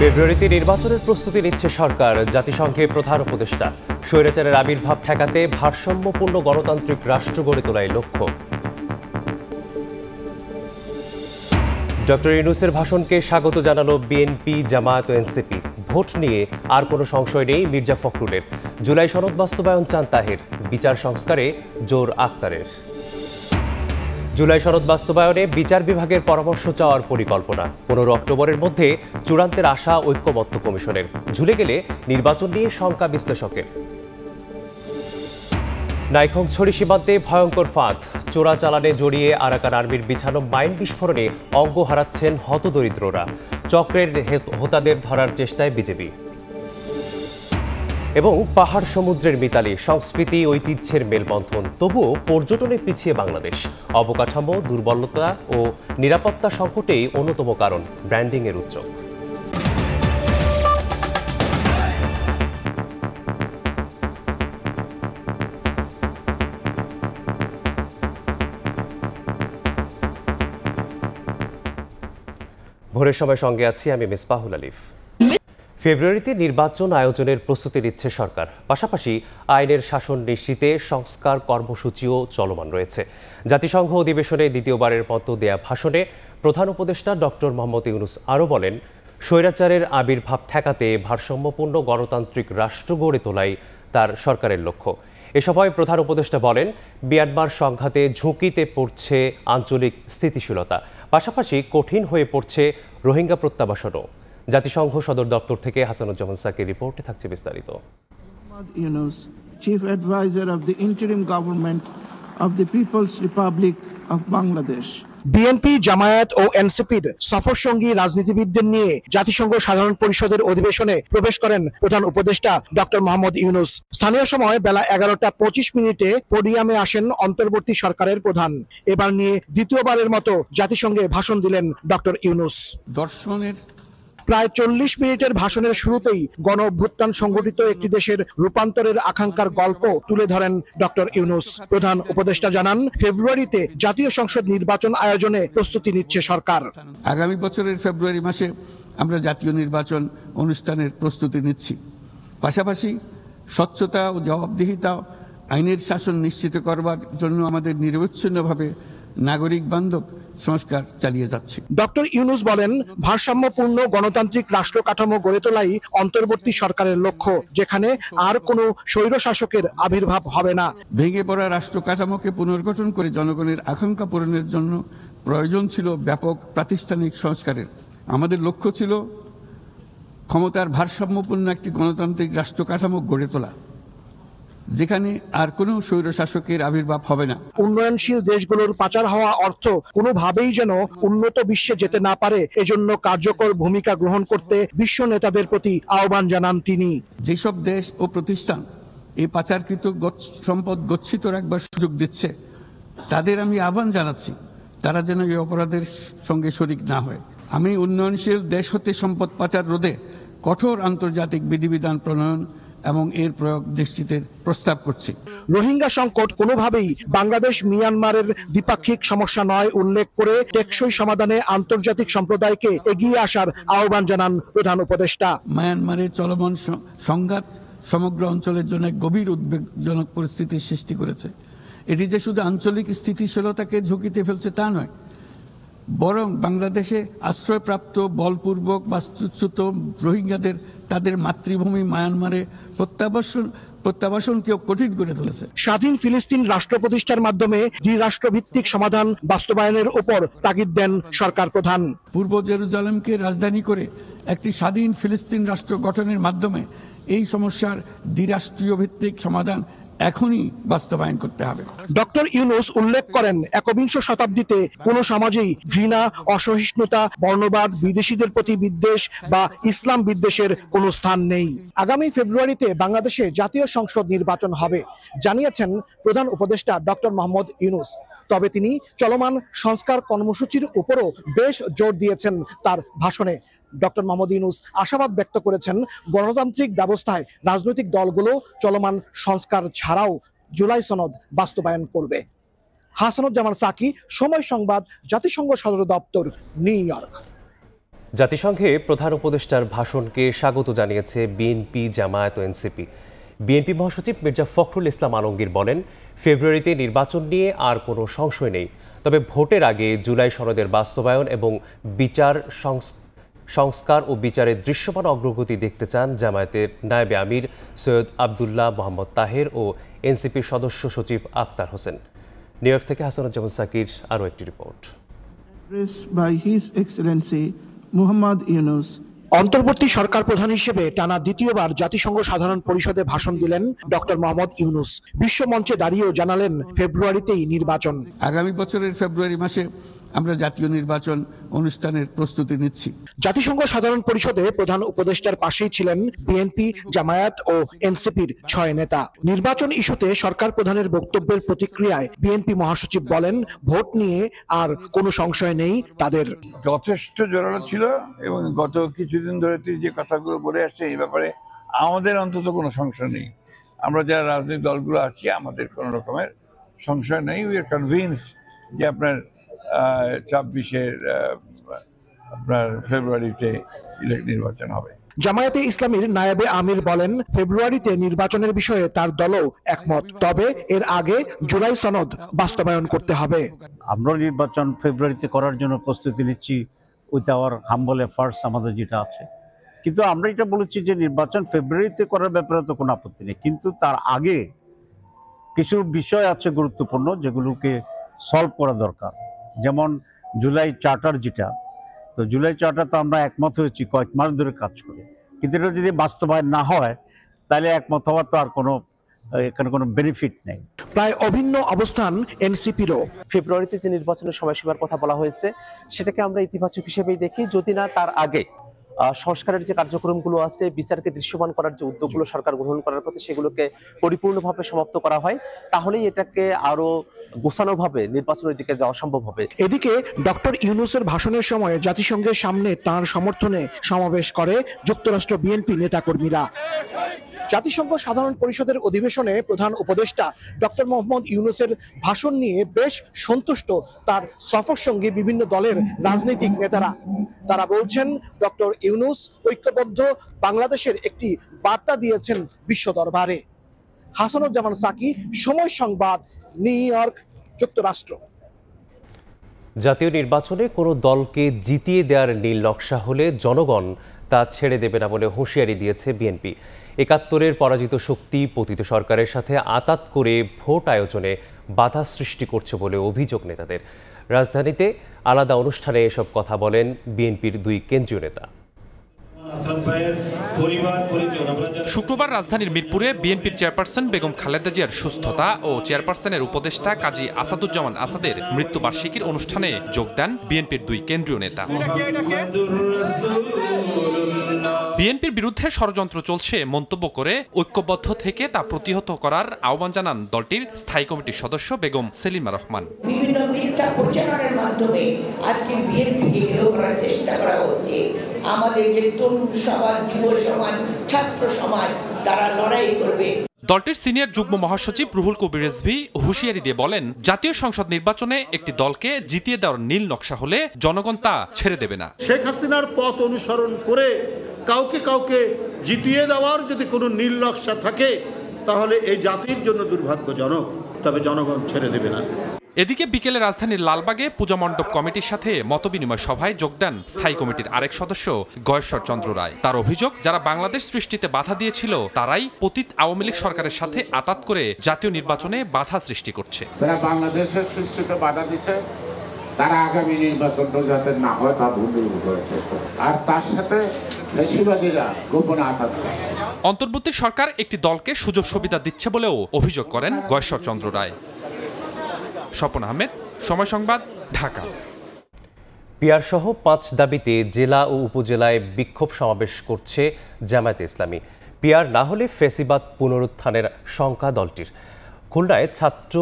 ফেব্রুয়ারিতে নির্বাচনের প্রস্তুতি নিচ্ছে সরকার। জাতিসংঘে প্রধান উপদেষ্টা স্বৈরাচারের আবির্ভাব ঠেকাতে ভারসাম্যপূর্ণ গণতান্ত্রিক রাষ্ট্র গড়ে তোলাই লক্ষ্য। ডক্টর ইউনূসের ভাষণকে স্বাগত জানালো বিএনপি, জামায়াত ও এনসিপি। ভোট নিয়ে আর কোনো সংশয় নেই মির্জা ফখরুলের। জুলাই সনদ বাস্তবায়ন চান তাহের। বিচার সংস্কারে জোর আক্তারের। জুলাই সনদ বাস্তবায়নে বিচার বিভাগের পরামর্শ চাওয়ার পরিকল্পনা। 15 অক্টোবরের মধ্যে চূড়ান্তের আশা ঐক্যমত্য কমিশনের। ঝুলে গেলে নির্বাচন নিয়ে শঙ্কা বিশ্লেষকের। নাইক্ষ্যংছড়ি সীমান্তে ভয়ঙ্কর ফাঁদ। চোরাচালানে জড়িয়ে আরাকান আর্মির বিছানো মাইন বিস্ফোরণে অঙ্গ হারাচ্ছেন হতদরিদ্ররা। চক্রের হোতাদের ধরার চেষ্টায় বিজেপি। এবং পাহাড় সমুদ্রের মিতালি, সংস্কৃতি ঐতিহ্যের মেলবন্ধন। তবুও পর্যটনে পিছিয়ে বাংলাদেশ। অবকাঠামো দুর্বলতা ও নিরাপত্তা সংকটেই অন্যতম কারণ। ব্র্যান্ডিংয়ের উদ্যোগ। ভোরের সময় সঙ্গে আছি আমি মিসবাহুল আলিফ। ফেব্রুয়ারিতে নির্বাচন আয়োজনের প্রস্তুতি নিচ্ছে সরকার। পাশাপাশি আইনের শাসন নিশ্চিতে সংস্কার কর্মসূচিও চলমান রয়েছে। জাতিসংঘ অধিবেশনে দ্বিতীয়বারের মতো দেয়া ভাষণে প্রধান উপদেষ্টা ডক্টর মোহাম্মদ ইউনূস আরও বলেন, স্বৈরাচারের আবির্ভাব ঠেকাতে ভারসাম্যপূর্ণ গণতান্ত্রিক রাষ্ট্র গড়ে তোলাই তার সরকারের লক্ষ্য। এ সময় প্রধান উপদেষ্টা বলেন, মিয়ানমার সংঘাতে ঝুঁকিতে পড়ছে আঞ্চলিক স্থিতিশীলতা। পাশাপাশি কঠিন হয়ে পড়ছে রোহিঙ্গা প্রত্যাবাসনও। জাতিসংঘ সদর দপ্তর থেকে হাসানুজ্জামান সাকির রিপোর্টে থাকছে বিস্তারিত। Yunus, chief adviser of the interim government of the people's republic of Bangladesh. BNP, Jamaat ও এনসিপির সফরসঙ্গী রাজনীতিবিদদের নিয়ে জাতিসংঘ সাধারণ পরিষদের অধিবেশনে প্রবেশ করেন প্রধান উপদেষ্টা ডক্টর মোহাম্মদ ইউনূস। স্থানীয় সময় বেলা 11টা 25 পোডিয়ামে আসেন অন্তর্বর্তী সরকারের প্রধান। এবার নিয়ে দ্বিতীয়বারের মতো জাতিসংঘে ভাষণ দিলেন ডক্টর ইউনূস। দর্শনের প্রায় 40 মিনিটের ভাষণের শুরুতেই গণ অভ্যুত্থান সংগঠিত একটি দেশের রূপান্তরের আকাঙ্ক্ষার গল্প তুলে ধরেন ডক্টর ইউনূস। প্রধান উপদেষ্টা জানান, ফেব্রুয়ারিতে জাতীয় সংসদ নির্বাচন আয়োজনে প্রস্তুতি নিচ্ছে সরকার। আগামী বছরের ফেব্রুয়ারি মাসে আমরা জাতীয় নির্বাচন অনুষ্ঠানের প্রস্তুতি নিচ্ছি। পাশাপাশি স্বচ্ছতা ও জবাবদিহিতা, আইনের শাসন নিশ্চিত করবার জন্য আমাদের নিরবচ্ছিন্নভাবে নাগরিক বান্ধব সংস্কার চালিয়ে যাচ্ছে। ডক্টর ইউনূস বলেন, ভারসাম্যপূর্ণ গণতান্ত্রিক রাষ্ট্র কাঠামো গড়ে তোলাই অন্তর্বর্তী সরকারের লক্ষ্য, যেখানে আর কোনো স্বৈরশাসকের আবির্ভাব হবে না। ভেঙে পড়া রাষ্ট্র কাঠামোকে পুনর্গঠন করে জনগণের আকাঙ্ক্ষা পূরণের জন্য প্রয়োজন ছিল ব্যাপক প্রাতিষ্ঠানিক সংস্কারের। আমাদের লক্ষ্য ছিল ক্ষমতার ভারসাম্যপূর্ণ একটি গণতান্ত্রিক রাষ্ট্র কাঠামো গড়ে তোলা, যেখানে আর কোনো স্বৈরশাসকের আবির্ভাব হবে না। উন্নয়নশীল দেশগুলোর পাচার হওয়া অর্থ কোনোভাবেই যেন উন্নত বিশ্বে যেতে না পারে, এজন্য কার্যকর ভূমিকা গ্রহণ করতে বিশ্ব নেতাদের প্রতি আহ্বান জানান তিনি। যেসব দেশ ও প্রতিষ্ঠান এই পাচারকৃত সম্পদ গচ্ছিত রাখবার সুযোগ দিচ্ছে, তাদের আমি আহ্বান জানাচ্ছি তারা যেন এই অপরাধের সঙ্গে শরিক না হয়। আমি উন্নয়নশীল দেশ হতে সম্পদ পাচার রোধে কঠোর আন্তর্জাতিক বিধিবিধান প্রণয়ন এবং এর প্রয়োগ নিশ্চিতের প্রস্তাব করছি। রোহিঙ্গা সংকট কোনোভাবেই বাংলাদেশ মিয়ানমারের দ্বিপাক্ষিক সমস্যা নয় উল্লেখ করে টেকসই সমাধানে আন্তর্জাতিক সম্প্রদায়কে এগিয়ে আসার আহ্বান জানান প্রধান উপদেষ্টা। মায়ানমারে চলমান সংঘাত সমগ্র অঞ্চলের জন্য গভীর উদ্বেগজনক পরিস্থিতির সৃষ্টি করেছে। এটি যে শুধু আঞ্চলিক স্থিতিশীলতাকে ঝুঁকিতে ফেলছে তা নয়, বরং বাংলাদেশে আশ্রয়প্রাপ্ত বলপূর্বক বাস্তুচ্যুত রোহিঙ্গাদের তাদের মাতৃভূমি মায়ানমারে প্রত্যাবাসনকেও কঠিন করে তুলেছে। স্বাধীন ফিলিস্তিন রাষ্ট্র প্রতিষ্ঠার মাধ্যমে দ্বিরাষ্ট্রভিত্তিক সমাধান বাস্তবায়নের উপর তাগিদ দেন সরকার প্রধান। পূর্ব জেরুজালেমকে রাজধানী করে একটি স্বাধীন ফিলিস্তিন রাষ্ট্র গঠনের মাধ্যমে এই সমস্যার দ্বিরাষ্ট্রীয় ভিত্তিক সমাধান এখনই বাস্তবায়ন করতে হবে। ডক্টর ইউনূস উল্লেখ করেন, একবিংশ শতাব্দীতে কোন সমাজেই ঘৃণা, অসহিষ্ণুতা, বর্ণবাদ, বিদেশিদের প্রতি বিদ্বেষ বা ইসলাম বিদ্বেষের কোনো স্থান নেই। আগামী ফেব্রুয়ারিতে বাংলাদেশে জাতীয় সংসদ নির্বাচন হবে জানিয়েছেন প্রধান উপদেষ্টা ডক্টর মোহাম্মদ ইউনূস। তবে তিনি চলমান সংস্কার কর্মসূচির উপরও বেশ জোর দিয়েছেন তার ভাষণে। ডক্টর মোহাম্মদ ইউনূস আশাবাদ ব্যক্ত করেছেন, গণতান্ত্রিক ব্যবস্থায় রাজনৈতিক দলগুলো চলমান সংস্কার ছাড়াও জুলাই সনদ বাস্তবায়ন করবে। হাসানুজ্জামান সাকি, সময় সংবাদ, জাতিসংঘ সদর দপ্তর, নিউ ইয়র্ক। জাতিসংঘে প্রধান উপদেষ্টার ভাষণকে স্বাগত জানিয়েছে বিএনপি, জামায়াত ও এনসিপি। বিএনপি মহাসচিব মির্জা ফখরুল ইসলাম আলমগীর বলেন, ফেব্রুয়ারিতে নির্বাচন নিয়ে আর কোনো সংশয় নেই, তবে ভোটের আগে জুলাই সনদের বাস্তবায়ন এবং বিচার সংস্কার ও বিচারের দৃশ্যমান অগ্রগতি দেখতে চান জামায়াতের নায়েবে আমির সৈয়দ আবদুল্লাহ মোহাম্মদ তাহের ও এনসিপির সদস্য সচিব আক্তার হোসেন। নিউ ইয়র্ক থেকে হাসানুজ্জামান সাকির আরও একটি report. By His Excellency Muhammad Yunus, অন্তর্বর্তী সরকার প্রধান হিসেবে টানা দ্বিতীয়বার জাতিসংঘ সাধারণ পরিষদে ভাষণ দিলেন ডক্টর মোহাম্মদ ইউনুস। বিশ্ব মঞ্চে দাঁড়িয়েও জানালেন ফেব্রুয়ারিতেই নির্বাচন। আগামী বছরের ফেব্রুয়ারি মাসে আমরা জাতীয় নির্বাচন অনুষ্ঠানের প্রস্তুতি নিচ্ছি। জাতিসংঘ সাধারণ পরিষদে প্রধান উপদেষ্টার পাশেই ছিলেন বিএনপি, জামায়াত ও এনসিপির 6 নেতা। নির্বাচন ইস্যুতে সরকার প্রধানের বক্তব্যের প্রতিক্রিয়ায় বিএনপি মহাসচিব বলেন, ভোট নিয়ে আর কোনো সংশয় নেই তাদের। যথেষ্ট জোরালো ছিল এবং গত কিছুদিন ধরে যে কথাগুলো বলে আসছে এই ব্যাপারে আমাদের অন্তত কোনো সংশয় নেই। আমরা যারা রাজনৈতিক দলগুলো আছি আমাদের কোনো রকমের সংশয় নেই। উই আর কনভিন্সড যে আপনার 26-এর আপনার ফেব্রুয়ারিতে নির্বাচন হবে। জামায়াতে ইসলামীর নায়েবে আমির বলেন, ফেব্রুয়ারিতে নির্বাচনের বিষয়ে তার দলও একমত, তবে এর আগে জুলাই সনদ বাস্তবায়ন করতে হবে। আমরা নির্বাচন ফেব্রুয়ারিতে করার জন্য প্রস্তুতি নিচ্ছি উইথ আওয়ার হাম্বল এফার্টস, আমাদের যেটা আছে। কিন্তু আমরা এটা বলেছি যে নির্বাচন ফেব্রুয়ারিতে করার ব্যাপারে তো কোনো আপত্তি নেই, কিন্তু তার আগে কিছু বিষয় আছে গুরুত্বপূর্ণ যেগুলোকে সলভ করা দরকার। যেমন জুলাই চার্টার যেটা, তো জুলাই চার্টার তো আমরা একমত হয়েছি কয়েক মাস ধরে কাজ করে, কিন্তু এটা যদি বাস্তবায়ন না হয় তাহলে একমত হওয়ার তো আর এখানে কোনো বেনিফিট নেই। প্রায় অভিন্ন অবস্থান এনসিপিরও। ফেব্রুয়ারিতে যে নির্বাচনের সময়সীমার কথা বলা হয়েছে সেটাকে আমরা ইতিবাচক হিসেবেই দেখি, যদি না তার আগে সংস্কারের যে কার্যক্রমগুলো আছে, বিচারকে দৃশ্যমান করার যে উদ্যোগগুলো সরকার গ্রহণ করার প্রতি, সেগুলোকে পরিপূর্ণভাবে সমাপ্ত করা হয়, তাহলেই এটাকে আরো গোছানোভাবে নির্বাচনের দিকে যাওয়া সম্ভব হবে। এদিকে ডক্টর ইউনুসের ভাষণের সময় জাতিসংঘের সামনে তার সমর্থনে সমাবেশ করে যুক্তরাষ্ট্র বিএনপি নেতাকর্মীরা। জাতিসংঘ সাধারণ পরিষদের অধিবেশনে প্রধান উপদেষ্টা ডক্টর মোহাম্মদ ইউনুসের ভাষণ নিয়ে বেশ সন্তুষ্ট তার সফর সঙ্গী বিভিন্ন দলের রাজনৈতিক নেতারা। তারা বলছেন, ডক্টর ইউনুস ঐক্যবদ্ধ বাংলাদেশের একটি বার্তা দিয়েছেন বিশ্ব দরবারে। হাসানুজ্জামান সাকি, সময় সংবাদ, নিউ ইয়র্ক, যুক্তরাষ্ট্র। জাতীয় নির্বাচনে কোনো দলকে জিতিয়ে দেওয়ার নীল নকশা হলে জনগণ তা ছেড়ে দেবে না বলে হুঁশিয়ারি দিয়েছে বিএনপি। ৭১-এর পরাজিত শক্তি পতিত সরকারের সাথে আঁতাত করে ভোট আয়োজনে বাধা সৃষ্টি করছে বলে অভিযোগ নেতাদের। রাজধানীতে আলাদা অনুষ্ঠানে এসব কথা বলেন বিএনপির 2 কেন্দ্রীয় নেতা। শুক্রবার রাজধানীর মিরপুরে বিএনপির চেয়ারপারসন বেগম খালেদা জিয়ার সুস্থতা ও চেয়ারপারসনের উপদেষ্টা কাজী আসাদুজ্জামান আসাদের মৃত্যুবার্ষিকীর অনুষ্ঠানে যোগ দেন বিএনপির 2 কেন্দ্রীয় নেতা। বিএনপির বিরুদ্ধে ষড়যন্ত্র চলছে মন্তব্য করে ঐক্যবদ্ধ থেকে তা প্রতিহত করার আহ্বান জানান দলটির স্থায়ী কমিটির সদস্য বেগম সেলিমা রহমান। বিভিন্ন মিথ্যা প্রচারণের মাধ্যমে আজকে বিএনপিকে হেয় করার চেষ্টা করা হচ্ছে। আমাদের যে তরুণ সমাজ, যুব সমাজ, ছাত্র সমাজ, তারা লড়াই করবে। দলটির সিনিয়র যুগ্ম মহাসচিব রুহুল কবির রিজভী হুঁশিয়ারি দিয়ে বলেন, জাতীয় সংসদ নির্বাচনে একটি দলকে জিতিয়ে দেওয়ার নীল নকশা হলে জনগণ তা ছেড়ে দেবে না। শেখ হাসিনার পথ অনুসরণ করে কাউকে জিতিয়ে দেওয়ার যদি কোনো নীল নকশা থাকে তাহলে এই জাতির জন্য দুর্ভাগ্যজনক, তবে জনগণ ছেড়ে দেবে না। এদিকে বিকেলে রাজধানীর লালবাগে পূজা মণ্ডপ কমিটির সাথে মতবিনিময় সভায় যোগ দেন স্থায়ী কমিটির আরেক সদস্য গয়েশ্বর চন্দ্র রায়। তার অভিযোগ, যারা বাংলাদেশ সৃষ্টিতে বাধা দিয়েছিল তারাই পতিত আওয়ামী লীগ সরকারের সাথে আঁতাত করে জাতীয় নির্বাচনে বাধা সৃষ্টি করছে। যারা বাংলাদেশের সৃষ্টিতে বাধা দিচ্ছে তারা আগামী নির্বাচনটা যাতে না হয় তা ভুল করেছে, আর তার সাথে ফ্যাসিবাদীরা গোপনে আঘাত করে। অন্তর্বর্তী সরকার একটি দলকে সুযোগ সুবিধা দিচ্ছে বলেও অভিযোগ করেন গয়েশ্বর চন্দ্র রায়। স্বপন আহমেদ, সময় সংবাদ, ঢাকা। পিয়ার সহ 5 দাবিতে জেলা ও উপজেলায় বিক্ষোভ সমাবেশ করছে জামায়াতে ইসলামী। পিয়ার না হলে ফ্যাসিবাদ পুনরুত্থানের শঙ্কা দলটির। খুলনায় ছাত্র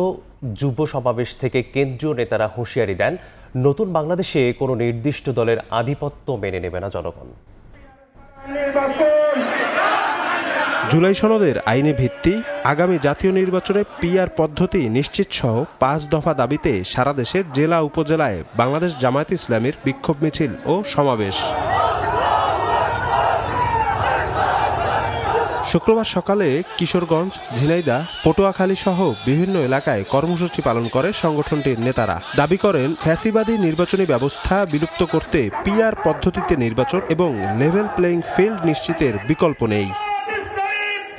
যুব সমাবেশ থেকে কেন্দ্রীয় নেতারা হুঁশিয়ারি দেন, নতুন বাংলাদেশে কোনো নির্দিষ্ট দলের আধিপত্য মেনে নেবে না জনগণ। জুলাই সনদের আইনি ভিত্তি, আগামী জাতীয় নির্বাচনে পিআর পদ্ধতি নিশ্চিত সহ 5 দফা দাবিতে সারা দেশের জেলা উপজেলায় বাংলাদেশ জামায়াতে ইসলামীর বিক্ষোভ মিছিল ও সমাবেশ। শুক্রবার সকালে কিশোরগঞ্জ, ঝিনাইদহ, পটুয়াখালী সহ বিভিন্ন এলাকায় কর্মসূচি পালন করে সংগঠনটির নেতারা। দাবি করেন ফ্যাসিবাদী নির্বাচনী ব্যবস্থা বিলুপ্ত করতে পিআর পদ্ধতিতে নির্বাচন এবং লেভেল প্লেইং ফিল্ড নিশ্চিতের বিকল্প নেই।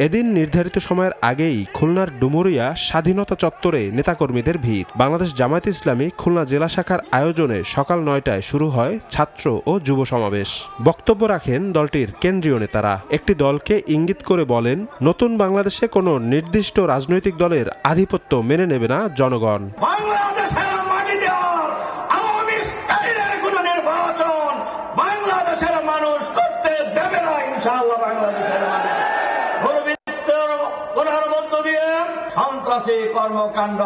এদিন নির্ধারিত সময়ের আগেই খুলনার ডুমুরিয়া স্বাধীনতা চত্বরে নেতাকর্মীদের ভিড়। বাংলাদেশ জামায়াত ইসলামী খুলনা জেলা শাখার আয়োজনে সকাল ৯টায় শুরু হয় ছাত্র ও যুব সমাবেশ। বক্তব্য রাখেন দলটির কেন্দ্রীয় নেতারা। একটি দলকে ইঙ্গিত করে বলেন, নতুন বাংলাদেশে কোনো নির্দিষ্ট রাজনৈতিক দলের আধিপত্য মেনে নেবে না জনগণ। বাংলাদেশের মানুষ করতে দেবে না ইনশাআল্লাহ। বাংলাদেশের মানুষ সন্ত্রাসী কর্মকাণ্ড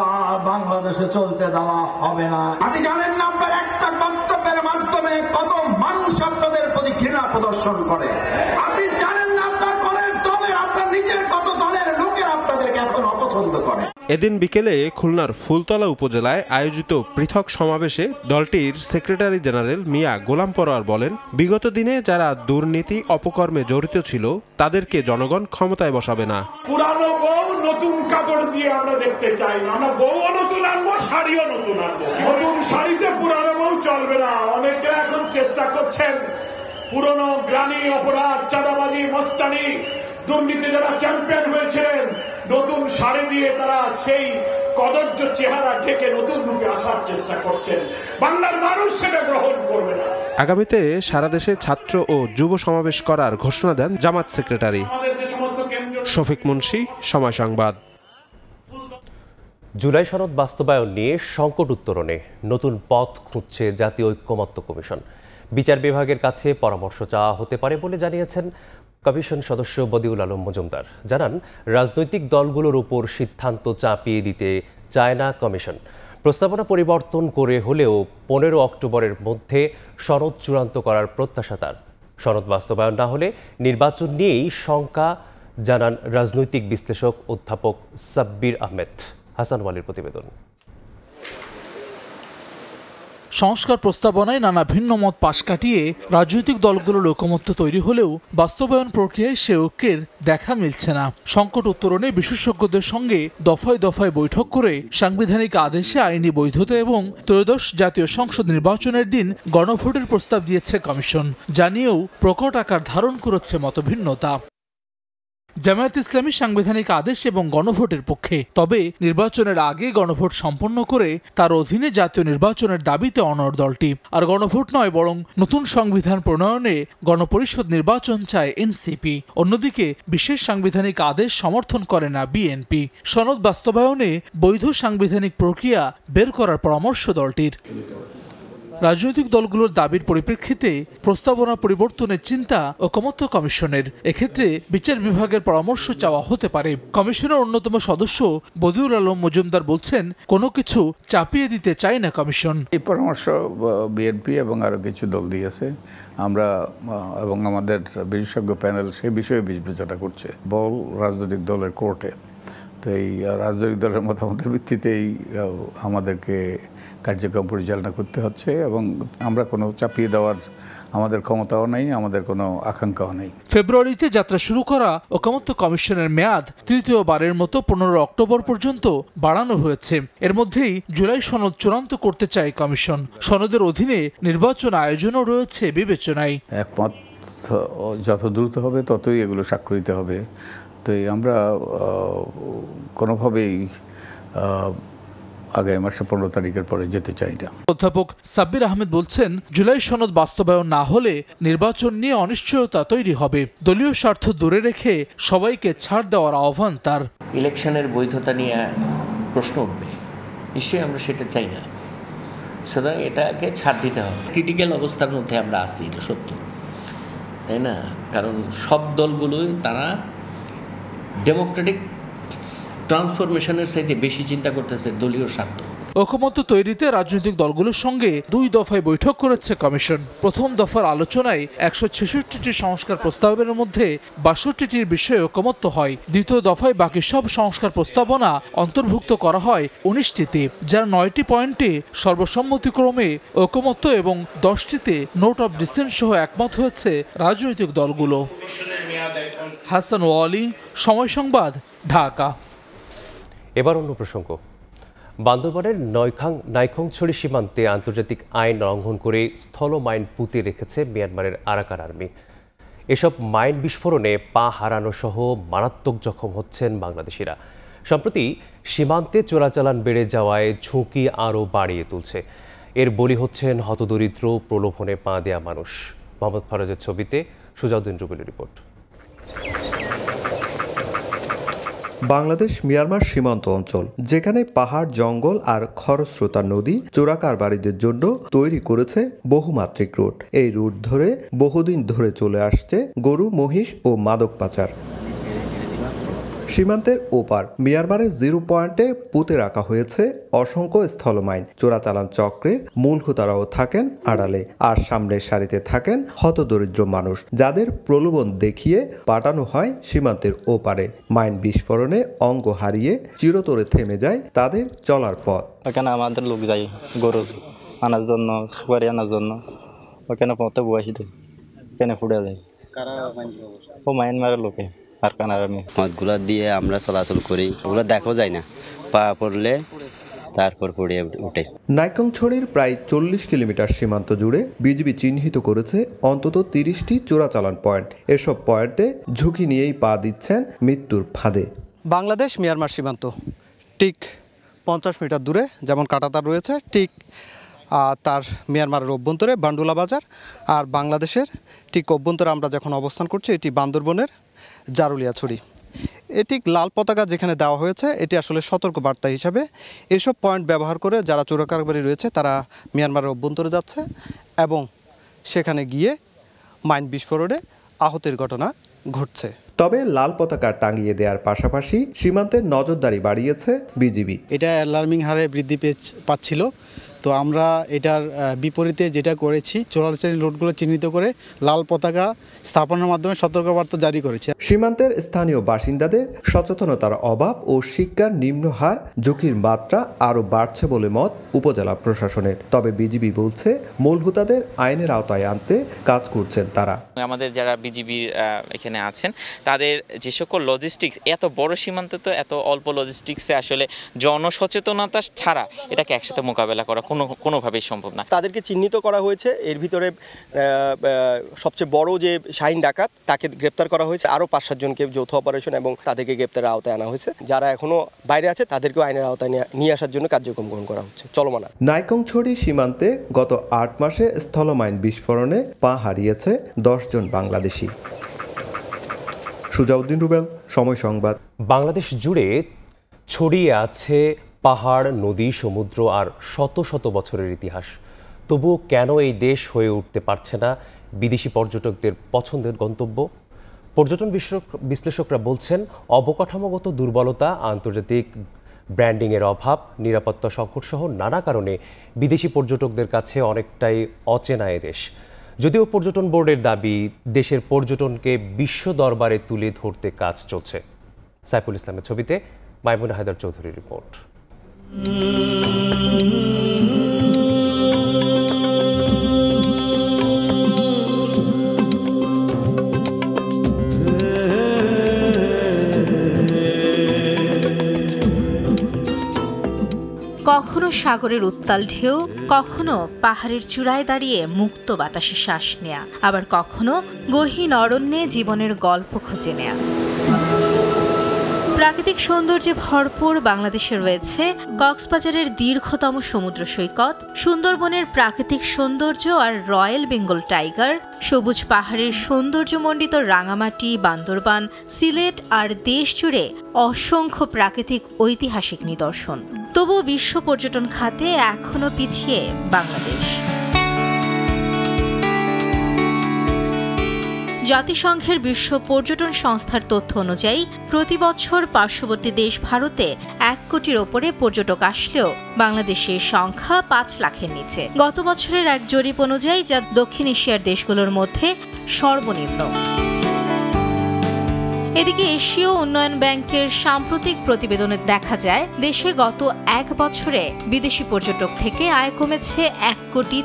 বাংলাদেশে চলতে দেওয়া হবে না। আপনি জানেন না আপনার একটা বক্তব্যের মাধ্যমে কত মানুষ আপনাদের প্রতি ঘৃণা প্রদর্শন করে। আপনি জানেন না আপনার দলের আপনার নিজের কত দলের লোকের আপনাদেরকে এখন অপছন্দ করে। এদিন বিকেলে খুলনার ফুলতলা উপজেলায় আয়োজিত পৃথক সমাবেশে দলটির সেক্রেটারি জেনারেল মিয়া গোলাম পরোয়ার বলেন, বিগত দিনে যারা দুর্নীতি অপকর্মে জড়িত ছিল তাদেরকে জনগণ ক্ষমতায় বসাবে না। পুরানো বউ নতুন কাপড় দিয়ে আমরা দেখতে চাই না। আমরা বউও নতুন আনবো, শাড়িও নতুন আনবো। নতুন শাড়িতে পুরানো বউ চলবে না। অনেকে এখন চেষ্টা করছেন পুরনো গ্রামী অপরাধ, চাঁদাবাজি, মস্তানি, দুর্নীতি যারা চ্যাম্পিয়ন হয়েছিলেন, নতুন শাড়ি দিয়ে তারা সেই কদর্য চেহারা ঢেকে নতুন রূপে আসার চেষ্টা করছেন। বাংলার মানুষ সেটা গ্রহণ করবে না। আগামীতে সারা দেশে ছাত্র ও যুব সমাবেশ করার ঘোষণা দেন জামাত সেক্রেটারি। শফিক মুন্সি, সময় সংবাদ। জুলাই সনদ বাস্তবায়ন নিয়ে সংকট উত্তরণে নতুন পথ খুঁজছে জাতীয় ঐক্যমত্য কমিশন। বিচার বিভাগের কাছে পরামর্শ চাওয়া হতে পারে বলে জানিয়েছেন কমিশন সদস্য বদিউল আলম মজুমদার। জানান, রাজনৈতিক দলগুলোর উপর সিদ্ধান্ত চাপিয়ে দিতে চায় না কমিশন। প্রস্তাবনা পরিবর্তন করে হলেও 15 অক্টোবরের মধ্যে সনদ চূড়ান্ত করার প্রত্যাশা তার। সনদ বাস্তবায়ন না হলে নির্বাচন নিয়েই শঙ্কা জানান রাজনৈতিক বিশ্লেষক অধ্যাপক সাব্বির আহমেদ। হাসান ওয়ালির প্রতিবেদন। সংস্কার প্রস্তাবনায় নানা ভিন্ন মত পাশ কাটিয়ে রাজনৈতিক দলগুলোর ঐকমত্য তৈরি হলেও বাস্তবায়ন প্রক্রিয়ায় সে ঐক্যের দেখা মিলছে না। সংকট উত্তরণে বিশেষজ্ঞদের সঙ্গে দফায় দফায় বৈঠক করে সাংবিধানিক আদেশে আইনি বৈধতা এবং ত্রয়োদশ জাতীয় সংসদ নির্বাচনের দিন গণভোটের প্রস্তাব দিয়েছে কমিশন। জানিয়েও প্রকট আকার ধারণ করেছে মতভিন্নতা। জামায়াত ইসলামী সাংবিধানিক আদেশ এবং গণভোটের পক্ষে, তবে নির্বাচনের আগে গণভোট সম্পন্ন করে তার অধীনে জাতীয় নির্বাচনের দাবিতে অনড় দলটি। আর গণভোট নয়, বরং নতুন সংবিধান প্রণয়নে গণপরিষদ নির্বাচন চায় এনসিপি। অন্যদিকে বিশেষ সাংবিধানিক আদেশ সমর্থন করে না বিএনপি। সনদ বাস্তবায়নে বৈধ সাংবিধানিক প্রক্রিয়া বের করার পরামর্শ দলটির। রাজনৈতিক দলগুলোর দাবির পরিপ্রেক্ষিতে প্রস্তাবনা পরিবর্তনের চিন্তা ঐকমত্য কমিশনের। এক্ষেত্রে বিচার বিভাগের পরামর্শ চাওয়া হতে পারে। কমিশনের অন্যতম সদস্য বদিউল আলম মজুমদার বলছেন, কোনো কিছু চাপিয়ে দিতে চায় না কমিশন। এই পরামর্শ বিএনপি এবং আরো কিছু দল দিয়েছে। আমরা এবং আমাদের বিশেষজ্ঞ প্যানেল সেই বিষয়ে বিবেচনা করছে। বল রাজনৈতিক দলের কোর্টে, তো এই রাজনৈতিক দলের মতামতের ভিত্তিতেই আমাদেরকে কার্যক্রম পরিচালনা করতে হচ্ছে এবং আমরা কোনো চাপিয়ে দেওয়ার আমাদের ক্ষমতাও নেই, আমাদের কোনো আকাঙ্ক্ষাও নেই। ফেব্রুয়ারিতে যাত্রা শুরু করা ঐকমত্য কমিশনের মেয়াদ তৃতীয়বারের মতো 15 অক্টোবর পর্যন্ত বাড়ানো হয়েছে। এর মধ্যেই জুলাই সনদ চূড়ান্ত করতে চায় কমিশন। সনদের অধীনে নির্বাচন আয়োজনও রয়েছে বিবেচনায়। একমত যত দ্রুত হবে ততই এগুলো স্বাক্ষরিত হবে। তো আমরা কোনোভাবেই আগামী মাসের 15 তারিখের পরে যেতে চাই না। অধ্যাপক সাব্বির আহমেদ বলছেন, জুলাই সনদ বাস্তবায়ন না হলে নির্বাচন নিয়ে অনিশ্চয়তা তৈরি হবে। দলীয় স্বার্থ দূরে রেখে সবাইকে ছাড় দেওয়ার আহ্বান তার। ইলেকশনের বৈধতা নিয়ে প্রশ্ন উঠবে, নিশ্চয়ই আমরা সেটা চাই না। সুতরাং এটাকে ছাড় দিতে হবে। ক্রিটিক্যাল অবস্থার মধ্যে আমরা আছি, এটা সত্য, তাই না? কারণ সব দলগুলোই তারা ডেমোক্রেটিক ট্রান্সফরমেশনের চাইতে বেশি চিন্তা করতেছে দলীয় স্বার্থ। ঐকমত্য তৈরিতে রাজনৈতিক দলগুলোর সঙ্গে 2 দফায় বৈঠক করেছে কমিশন। প্রথম দফার আলোচনায় 166টি সংস্কার প্রস্তাবের মধ্যে 62টির বিষয়ে ঐকমত্য হয়। দ্বিতীয় দফায় বাকি সব সংস্কার প্রস্তাবনা অন্তর্ভুক্ত করা হয় 19টিতে, যার 9টি পয়েন্টে সর্বসম্মতিক্রমে ঐকমত্য এবং 10টিতে নোট অব ডিসেন্ট সহ একমত হয়েছে রাজনৈতিক দলগুলো। হাসান ওয়ালি, সময় সংবাদ, ঢাকা। এবার অন্য প্রসঙ্গ। বান্দরবানের নাইখংছড়ি সীমান্তে আন্তর্জাতিক আইন লঙ্ঘন করে স্থল মাইন পুঁতে রেখেছে মিয়ানমারের আরাকান আর্মি। এসব মাইন বিস্ফোরণে পা হারানো সহ মারাত্মক জখম হচ্ছেন বাংলাদেশিরা। সম্প্রতি সীমান্তে চোরাচালান বেড়ে যাওয়ায় ঝুঁকি আরও বাড়িয়ে তুলছে। এর বলি হচ্ছেন হতদরিদ্র, প্রলোভনে পা দেয়া মানুষ। মোহাম্মদ ফরাজের ছবিতে সুজাউদ্দিন রুবেলের রিপোর্ট। বাংলাদেশ মিয়ানমার সীমান্ত অঞ্চল, যেখানে পাহাড়, জঙ্গল আর খরস্রোতা নদী চোরাকারবারিদের জন্য তৈরি করেছে বহুমাত্রিক রুট। এই রুট ধরে বহুদিন ধরে চলে আসছে গরু, মহিষ ও মাদক পাচার। সীমান্তের ওপার মিয়ানমারের 0 পয়েন্টে পুঁতে রাখা হয়েছে অসংখ্য স্থলমাইন। চোরাচালান চক্রের মূল হোতারাও থাকেন আড়ালে, আর সামনের সারিতে থাকেন হতদরিদ্র মানুষ, যাদের প্রলোভন দেখিয়ে পাঠানো হয় সীমান্তের ওপারে। মাইন বিস্ফোরণে অঙ্গ হারিয়ে চিরতরে থেমে যায় তাদের চলার পথ। ওখানে আমাদের লোক যায় গরু আনার জন্য, সুপারি আনার জন্য, ওখানে পথে বসে দেয়, ওখানে ফুটে যায়। ও মায়ানমারের লোকে মদগুলো দিয়ে আমরা চলাচল করি, ওগুলো দেখাও যায় না, পা পড়লে তারপর পড়ে ওঠে। নাইখংছড়ির প্রায় 40 কিলোমিটার সীমান্ত জুড়ে বিজিবি চিহ্নিত করেছে অন্তত 30টি চোরাচালান পয়েন্ট। এসব পয়েন্টে ঝুঁকি নিয়েই পা দিচ্ছেন মৃত্যুর ফাঁদে। বাংলাদেশ মিয়ানমার সীমান্ত ঠিক 50 মিটার দূরে যেমন কাঁটাতার রয়েছে, ঠিক তার মিয়ানমারের অভ্যন্তরে বান্ডুলা বাজার, আর বাংলাদেশের ঠিক অভ্যন্তরে আমরা যখন অবস্থান করছি এটি বান্দরবনের জারুলিয়াছড়ি। এটি লাল পতাকা যেখানে দেওয়া হয়েছে, এটি আসলে সতর্ক বার্তা হিসাবে এসব পয়েন্ট ব্যবহার করে যারা চোরাকারবারি রয়েছে তারা মিয়ানমারের অভ্যন্তরে যাচ্ছে এবং সেখানে গিয়ে মাইন বিস্ফোরণে আহতের ঘটনা ঘটছে। তবে লাল পতাকা টাঙিয়ে দেওয়ার পাশাপাশি সীমান্তের নজরদারি বাড়িয়েছে বিজিবি। এটা অ্যালার্মিং হারে বৃদ্ধি পাচ্ছিল, তো আমরা এটার বিপরীতে যেটা করেছি, চোরাচালানি রুটগুলো চিহ্নিত করে লাল পতাকা স্থাপনের মাধ্যমে সতর্কবার্তা জারি করেছে। সীমান্তের স্থানীয় বাসিন্দাদের সচেতনতার অভাব ও শিক্ষার নিম্ন হার ঝুঁকির মাত্রা আরও বাড়ছে বলে মত উপজেলা প্রশাসনের। তবে বিজিবি বলছে মূল হোতাদের আইনের আওতায় আনতে কাজ করছেন তারা। আমাদের যারা বিজিবির এখানে আছেন তাদের যে সকল লজিস্টিক্স, এত বড় সীমান্ত তো এত অল্প লজিস্টিক্সে আসলে জনসচেতনতা ছাড়া এটাকে একসাথে মোকাবেলা করা কোনোভাবেই সম্ভব না। তাদেরকে চিহ্নিত করা হয়েছে। এর ভিতরে সবচেয়ে বড় যে শাহিন ডাকাত, তাকে গ্রেপ্তার করা হয়েছে। আরও 5-7 জনকে যৌথ অপারেশন এবং তাদেরকে গ্রেপ্তারের আওতায় আনা হয়েছে। যারা এখনো বাইরে আছে তাদেরকেও আইনের আওতায় নিয়ে আসার জন্য কার্যক্রম গ্রহণ করা হচ্ছে, চলমান। নাইখংছড়ি সীমান্তে গত 8 মাসে স্থলমাইন বিস্ফোরণে পা হারিয়েছে 10 জন বাংলাদেশি। সুজাউদ্দিন রুবেল, সময় সংবাদ। বাংলাদেশ জুড়ে ছড়িয়ে আছে পাহাড়, নদী, সমুদ্র আর শত শত বছরের ইতিহাস। তবুও কেন এই দেশ হয়ে উঠতে পারছে না বিদেশি পর্যটকদের পছন্দের গন্তব্য? পর্যটন বিশ্লেষকরা বলছেন অবকাঠামোগত দুর্বলতা, আন্তর্জাতিক ব্র্যান্ডিংয়ের অভাব, নিরাপত্তা সংকট সহ নানা কারণে বিদেশি পর্যটকদের কাছে অনেকটাই অচেনা এ দেশ। যদিও পর্যটন বোর্ডের দাবি দেশের পর্যটনকে বিশ্ব দরবারে তুলে ধরতে কাজ চলছে। সাইফুল ইসলামের ছবিতে মাইমুনা হায়দার চৌধুরীর রিপোর্ট। কখনো সাগরের উত্তাল ঢেউ, কখনো পাহাড়ের চূড়ায় দাঁড়িয়ে মুক্ত বাতাসে শ্বাস নেয়া, আবার কখনো গহীন অরণ্যে জীবনের গল্প খুঁজে নেয়া। প্রাকৃতিক সৌন্দর্যে ভরপুর বাংলাদেশে রয়েছে কক্সবাজারের দীর্ঘতম সমুদ্র সৈকত, সুন্দরবনের প্রাকৃতিক সৌন্দর্য আর রয়্যাল বেঙ্গল টাইগার, সবুজ পাহাড়ের সৌন্দর্যমণ্ডিত রাঙামাটি, বান্দরবান, সিলেট আর দেশ জুড়ে অসংখ্য প্রাকৃতিক ঐতিহাসিক নিদর্শন। তবুও বিশ্ব পর্যটন খাতে এখনো পিছিয়ে বাংলাদেশ। জাতিসংঘের বিশ্ব পর্যটন সংস্থার তথ্য অনুযায়ী প্রতি বছর পার্শ্ববর্তী দেশ ভারতে 1 কোটির ওপরে পর্যটক আসলেও বাংলাদেশের সংখ্যা 5 লাখের নিচে। গত বছরের এক জরিপ অনুযায়ী যা দক্ষিণ এশিয়ার দেশগুলোর মধ্যে সর্বনিম্ন। এদিকে এশীয় উন্নয়ন ব্যাংকের সাম্প্রতিক প্রতিবেদনে দেখা যায় দেশে গত 1 বছরে বিদেশি পর্যটক থেকে আয় কমেছে $1.30 কোটি।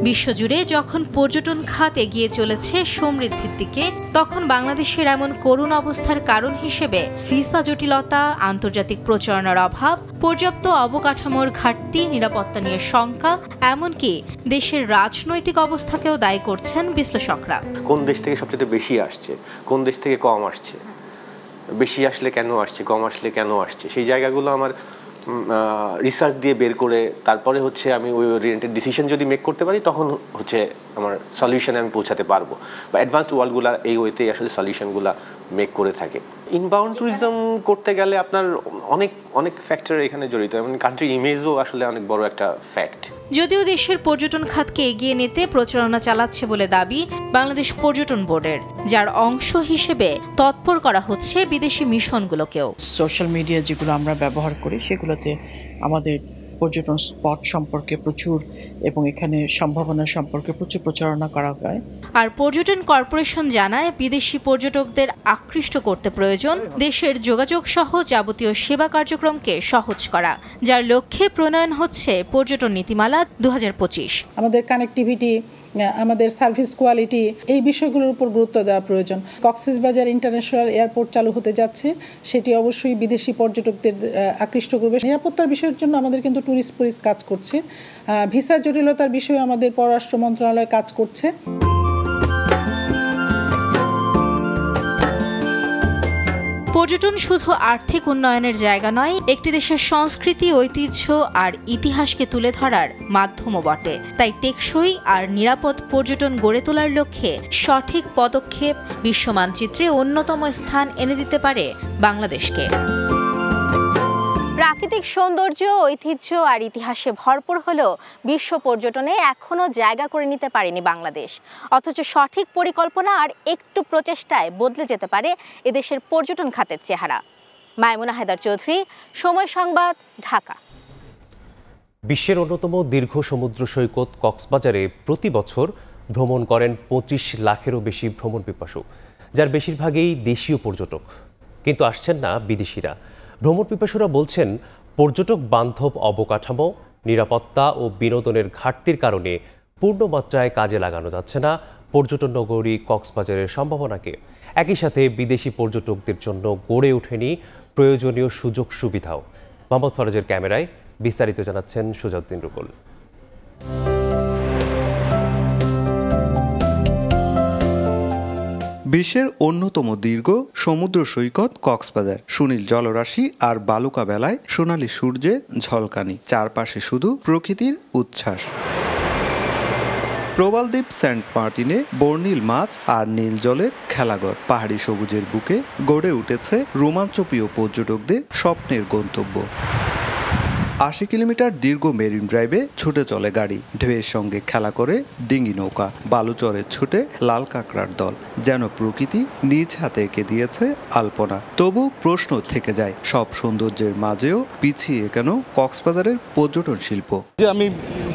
বিশ্বজুড়ে যখন পর্যটন খাত এগিয়ে চলেছে সমৃদ্ধির দিকে, তখন বাংলাদেশের এমন করুণ অবস্থার কারণ হিসেবে ভিসা জটিলতা, আন্তর্জাতিক প্রচারণার অভাব, পর্যাপ্ত অবকাঠামোর ঘাটতি, নিরাপত্তা নিয়ে শঙ্কা, এমনকি দেশের রাজনৈতিক অবস্থাকেও দায়ী করছেন বিশ্লেষকরা। কোন দেশ থেকে সবচেয়ে বেশি আসছে, কোন দেশ থেকে কম আসছে, বেশি আসলে কেন আসছে, কম আসলে কেন আসছে, সেই জায়গাগুলো আমার রিসার্চ দিয়ে বের করে তারপরে হচ্ছে আমি ওই ওরিয়েন্টেড ডিসিশন যদি মেক করতে পারি, তখন হচ্ছে আমার সলিউশনে আমি পৌঁছাতে পারবো। বা অ্যাডভান্সড ওয়ার্ল্ডগুলা এই ওয়েতেই আসলে সলিউশনগুলা মেক করে থাকে। ইনবাউন্ড ট্যুরিজম করতে গেলে আপনার অনেক অনেক ফ্যাক্টর এখানে জড়িত, এবং কান্ট্রি ইমেজও আসলে অনেক বড় একটা ফ্যাক্ট। যদিও দেশের পর্যটন খাতকে এগিয়ে নিতে প্রচারণা চালাচ্ছে বলে দাবি বাংলাদেশ পর্যটন বোর্ডের, যার অংশ হিসেবে তৎপর করা হচ্ছে বিদেশি মিশনগুলোকেও। সোশ্যাল মিডিয়া যেগুলো আমরা ব্যবহার করি সেগুলোতে আমাদের পর্যটন স্পট সম্পর্কে প্রচুর এবং এখানে সম্ভাবনা সম্পর্কে প্রচুর প্রচারণা করা হয়। আর পর্যটন কর্পোরেশন জানায়, বিদেশি পর্যটকদের আকৃষ্ট করতে প্রয়োজন দেশের যোগাযোগ সহ যাবতীয় সেবা কার্যক্রমকে সহজ করা, যার লক্ষ্যে প্রণয়ন হচ্ছে পর্যটন নীতিমালা 2025। আমাদের কানেক্টিভিটি, আমাদের সার্ভিস কোয়ালিটি, এই বিষয়গুলোর উপর গুরুত্ব দেওয়া প্রয়োজন। কক্সবাজার ইন্টারন্যাশনাল এয়ারপোর্ট চালু হতে যাচ্ছে, সেটি অবশ্যই বিদেশি পর্যটকদের আকৃষ্ট করবে। নিরাপত্তার বিষয়ের জন্য আমাদের কিন্তু ট্যুরিস্ট পুলিশ কাজ করছে, ভিসা জটিলতার বিষয়ে আমাদের পররাষ্ট্র মন্ত্রণালয় কাজ করছে। পর্যটন শুধু আর্থিক উন্নয়নের জায়গা নয়, একটি দেশের সংস্কৃতি, ঐতিহ্য আর ইতিহাসকে তুলে ধরার মাধ্যমও বটে। তাই টেকসই আর নিরাপদ পর্যটন গড়ে তোলার লক্ষ্যে সঠিক পদক্ষেপ বিশ্ব মানচিত্রে অন্যতম স্থান এনে দিতে পারে বাংলাদেশকে। প্রাকৃতিক সৌন্দর্য, ঐতিহ্য আর ইতিহাসে ভরপুর হলেও বিশ্ব পর্যটনে এখনও জায়গা করে নিতে পারেনি বাংলাদেশ। অথচ সঠিক পরিকল্পনা আর একটু প্রচেষ্টায় বদলে যেতে পারে এদেশের পর্যটন খাতের চেহারা। মাইমুনা হায়দার চৌধুরী, সময় সংবাদ, ঢাকা। বিশ্বের অন্যতম দীর্ঘ সমুদ্র সৈকত কক্সবাজারে প্রতি বছর ভ্রমণ করেন 25 লাখেরও বেশি ভ্রমণ পিপাসু, যার বেশিরভাগই দেশীয় পর্যটক। কিন্তু আসছেন না বিদেশিরা। ভ্রমণ পিপাসুরা বলছেন, পর্যটক বান্ধব অবকাঠামো, নিরাপত্তা ও বিনোদনের ঘাটতির কারণে পূর্ণমাত্রায় কাজে লাগানো যাচ্ছে না পর্যটন নগরী কক্সবাজারের সম্ভাবনাকে। একই সাথে বিদেশি পর্যটকদের জন্য গড়ে ওঠেনি প্রয়োজনীয় সুযোগ সুবিধাও। মোহাম্মদ ফরাজের ক্যামেরায় বিস্তারিত জানাচ্ছেন সুজাউদ্দিন রুকল। বিশ্বের অন্যতম দীর্ঘ সমুদ্র সৈকত কক্সবাজার, সুনীল জলরাশি আর বালুকা বেলায় সোনালী সূর্যের ঝলকানি, চারপাশে শুধু প্রকৃতির উচ্ছ্বাস। প্রবালদ্বীপ সেন্ট মার্টিনে বর্ণিল মাছ আর নীল জলের খেলাঘর, পাহাড়ি সবুজের বুকে গড়ে উঠেছে রোমাঞ্চপ্রিয় পর্যটকদের স্বপ্নের গন্তব্য। 80 কিলোমিটার দীর্ঘ মেরিন ড্রাইভে ছুটে চলে গাড়ি, ঢেউয়ের সঙ্গে খেলা করে ডিঙি নৌকা, বালুচরে ছুটে লাল কাঁকড়ার দল, যেন প্রকৃতি নিজ হাতে এঁকে দিয়েছে আলপনা। তবু প্রশ্ন থেকে যায়, সব সৌন্দর্যের মাঝেও পিছিয়ে কেন কক্সবাজারের পর্যটন শিল্প? আমি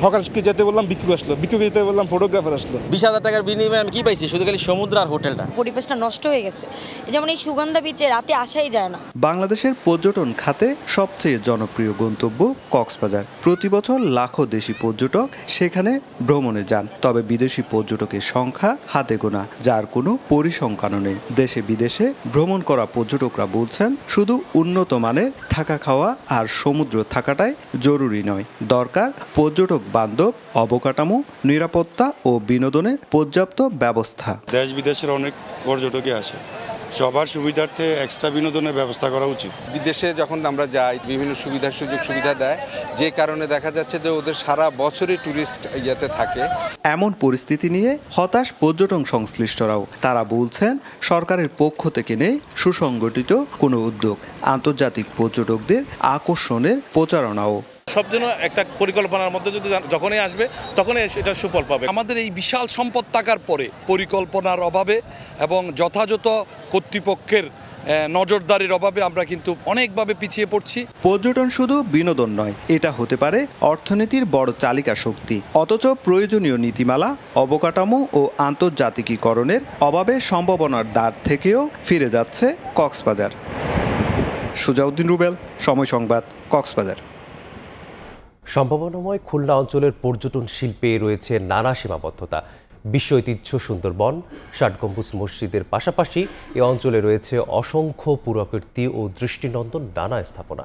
হকারকে যেতে বললাম, বিক্রি আসলো, বিক্রি যেতে বললাম, ফটোগ্রাফার আসলো। 20,000 টাকার বিনিময়ে আমি কি পাইছি? শুধু খালি সমুদ্র আর হোটেলটা। পরিবেশটা নষ্ট হয়ে গেছে, যেমন এই সুগন্ধা বিচে রাতে আসাই যায় না। বাংলাদেশের পর্যটন খাতে সবচেয়ে জনপ্রিয় গন্তব্য কক্সবাজার। প্রতি বছর লাখো দেশি পর্যটক সেখানে ভ্রমণে যান, তবে বিদেশি পর্যটকের সংখ্যা হাতে গোনা, যার কোনো পরিসংখ্যানও নেই। দেশে বিদেশে ভ্রমণ করা পর্যটকরা বলছেন, শুধু উন্নত মানের থাকা খাওয়া আর সমুদ্র থাকাটাই জরুরি নয়, দরকার পর্যটক বান্ধব অবকাঠামো, নিরাপত্তা ও বিনোদনের পর্যাপ্ত ব্যবস্থা। দেশ বিদেশের অনেক পর্যটকই আসে, সবার সুবিধার্থে এক্সট্রা বিনোদনের ব্যবস্থা করা উচিত। বিদেশে যখন আমরা যাই বিভিন্ন সুযোগ সুবিধা দেয়, যে কারণে দেখা যাচ্ছে যে ওদের সারা বছরই ট্যুরিস্ট ইয়েতে থাকে। এমন পরিস্থিতি নিয়ে হতাশ পর্যটন সংশ্লিষ্টরাও। তারা বলছেন, সরকারের পক্ষ থেকে নেই সুসংগঠিত কোনো উদ্যোগ, আন্তর্জাতিক পর্যটকদের আকর্ষণের প্রচারণাও। সব জন্য একটা পরিকল্পনার মধ্যে যদি যখনই আসবে তখনই এটা সুফল পাবে। আমাদের এই বিশাল সম্পদ থাকার পরে পরিকল্পনার অভাবে এবং যথাযথ কর্তৃপক্ষের নজরদারির অভাবে আমরা কিন্তু অনেকভাবে পিছিয়ে পড়ছি। পর্যটন শুধু বিনোদন নয়, এটা হতে পারে অর্থনীতির বড় চালিকা শক্তি। অথচ প্রয়োজনীয় নীতিমালা, অবকাঠামো ও আন্তর্জাতিকীকরণের অভাবে সম্ভাবনার দ্বার থেকেও ফিরে যাচ্ছে কক্সবাজার। সুজাউদ্দিন রুবেল, সময় সংবাদ, কক্সবাজার। সম্ভাবনাময় খুলনা অঞ্চলের পর্যটন শিল্পে রয়েছে নানা সীমাবদ্ধতা। বিশ্ব ঐতিহ্য সুন্দরবন, ৬০ গম্বুজ মসজিদের পাশাপাশি এ অঞ্চলে রয়েছে অসংখ্য পুরাকীর্তি ও দৃষ্টিনন্দন নানা স্থাপনা।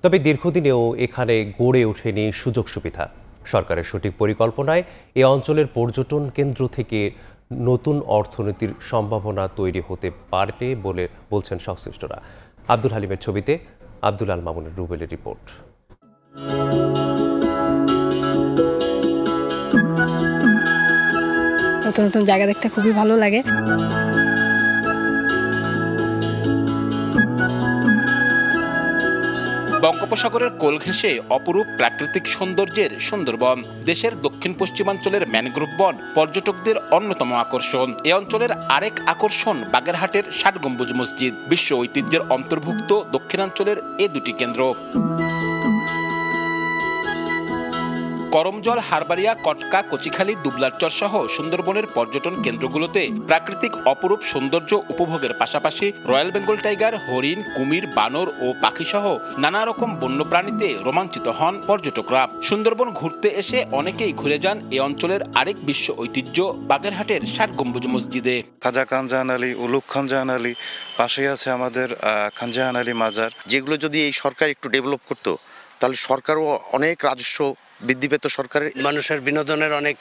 তবে দীর্ঘদিনেও এখানে গড়ে ওঠেনি সুযোগ সুবিধা। সরকারের সঠিক পরিকল্পনায় এ অঞ্চলের পর্যটন কেন্দ্র থেকে নতুন অর্থনীতির সম্ভাবনা তৈরি হতে পারে বলে বলছেন সংশ্লিষ্টরা। আব্দুল হালিমের ছবিতে আব্দুল আল মামুনের রুবেলের রিপোর্ট। নতুন নতুন জায়গা দেখতে খুবই ভালো লাগে। বঙ্গোপসাগরের কোল ঘেঁষে অপরূপ প্রাকৃতিক সৌন্দর্যের সুন্দরবন দেশের দক্ষিণ পশ্চিমাঞ্চলের ম্যানগ্রোভ বন পর্যটকদের অন্যতম আকর্ষণ। এ অঞ্চলের আরেক আকর্ষণ বাগেরহাটের ৬০ গম্বুজ মসজিদ। বিশ্ব ঐতিহ্যের অন্তর্ভুক্ত দক্ষিণাঞ্চলের এ দুটি কেন্দ্র। করমজল, হারবাড়িয়া, কটকা, কচিখালী, দুবলারচর সহ সুন্দরবনের পর্যটন কেন্দ্রগুলোতে প্রাকৃতিক অপরূপ সৌন্দর্য উপভোগের পাশাপাশি রয়্যাল বেঙ্গল টাইগার, হরিণ, কুমির, বানর ও পাখি সহ নানা রকম বন্যপ্রাণীতে রোমাঞ্চিত হন পর্যটকরা। সুন্দরবন ঘুরতে এসে অনেকেই ঘুরে যান এ অঞ্চলের আরেক বিশ্ব ঐতিহ্য বাগেরহাটের ৬০ গম্বুজ মসজিদে। খাজা খানজাহান আলী, উলুগ খানজাহান আলী, পাশেই আছে আমাদের খানজাহান আলী মাজার। যেগুলো যদি এই সরকার একটু ডেভেলপ করতো তাহলে সরকারও অনেক রাজস্ব বৃদ্ধি পেত, সরকারের মানুষের বিনোদনের অনেক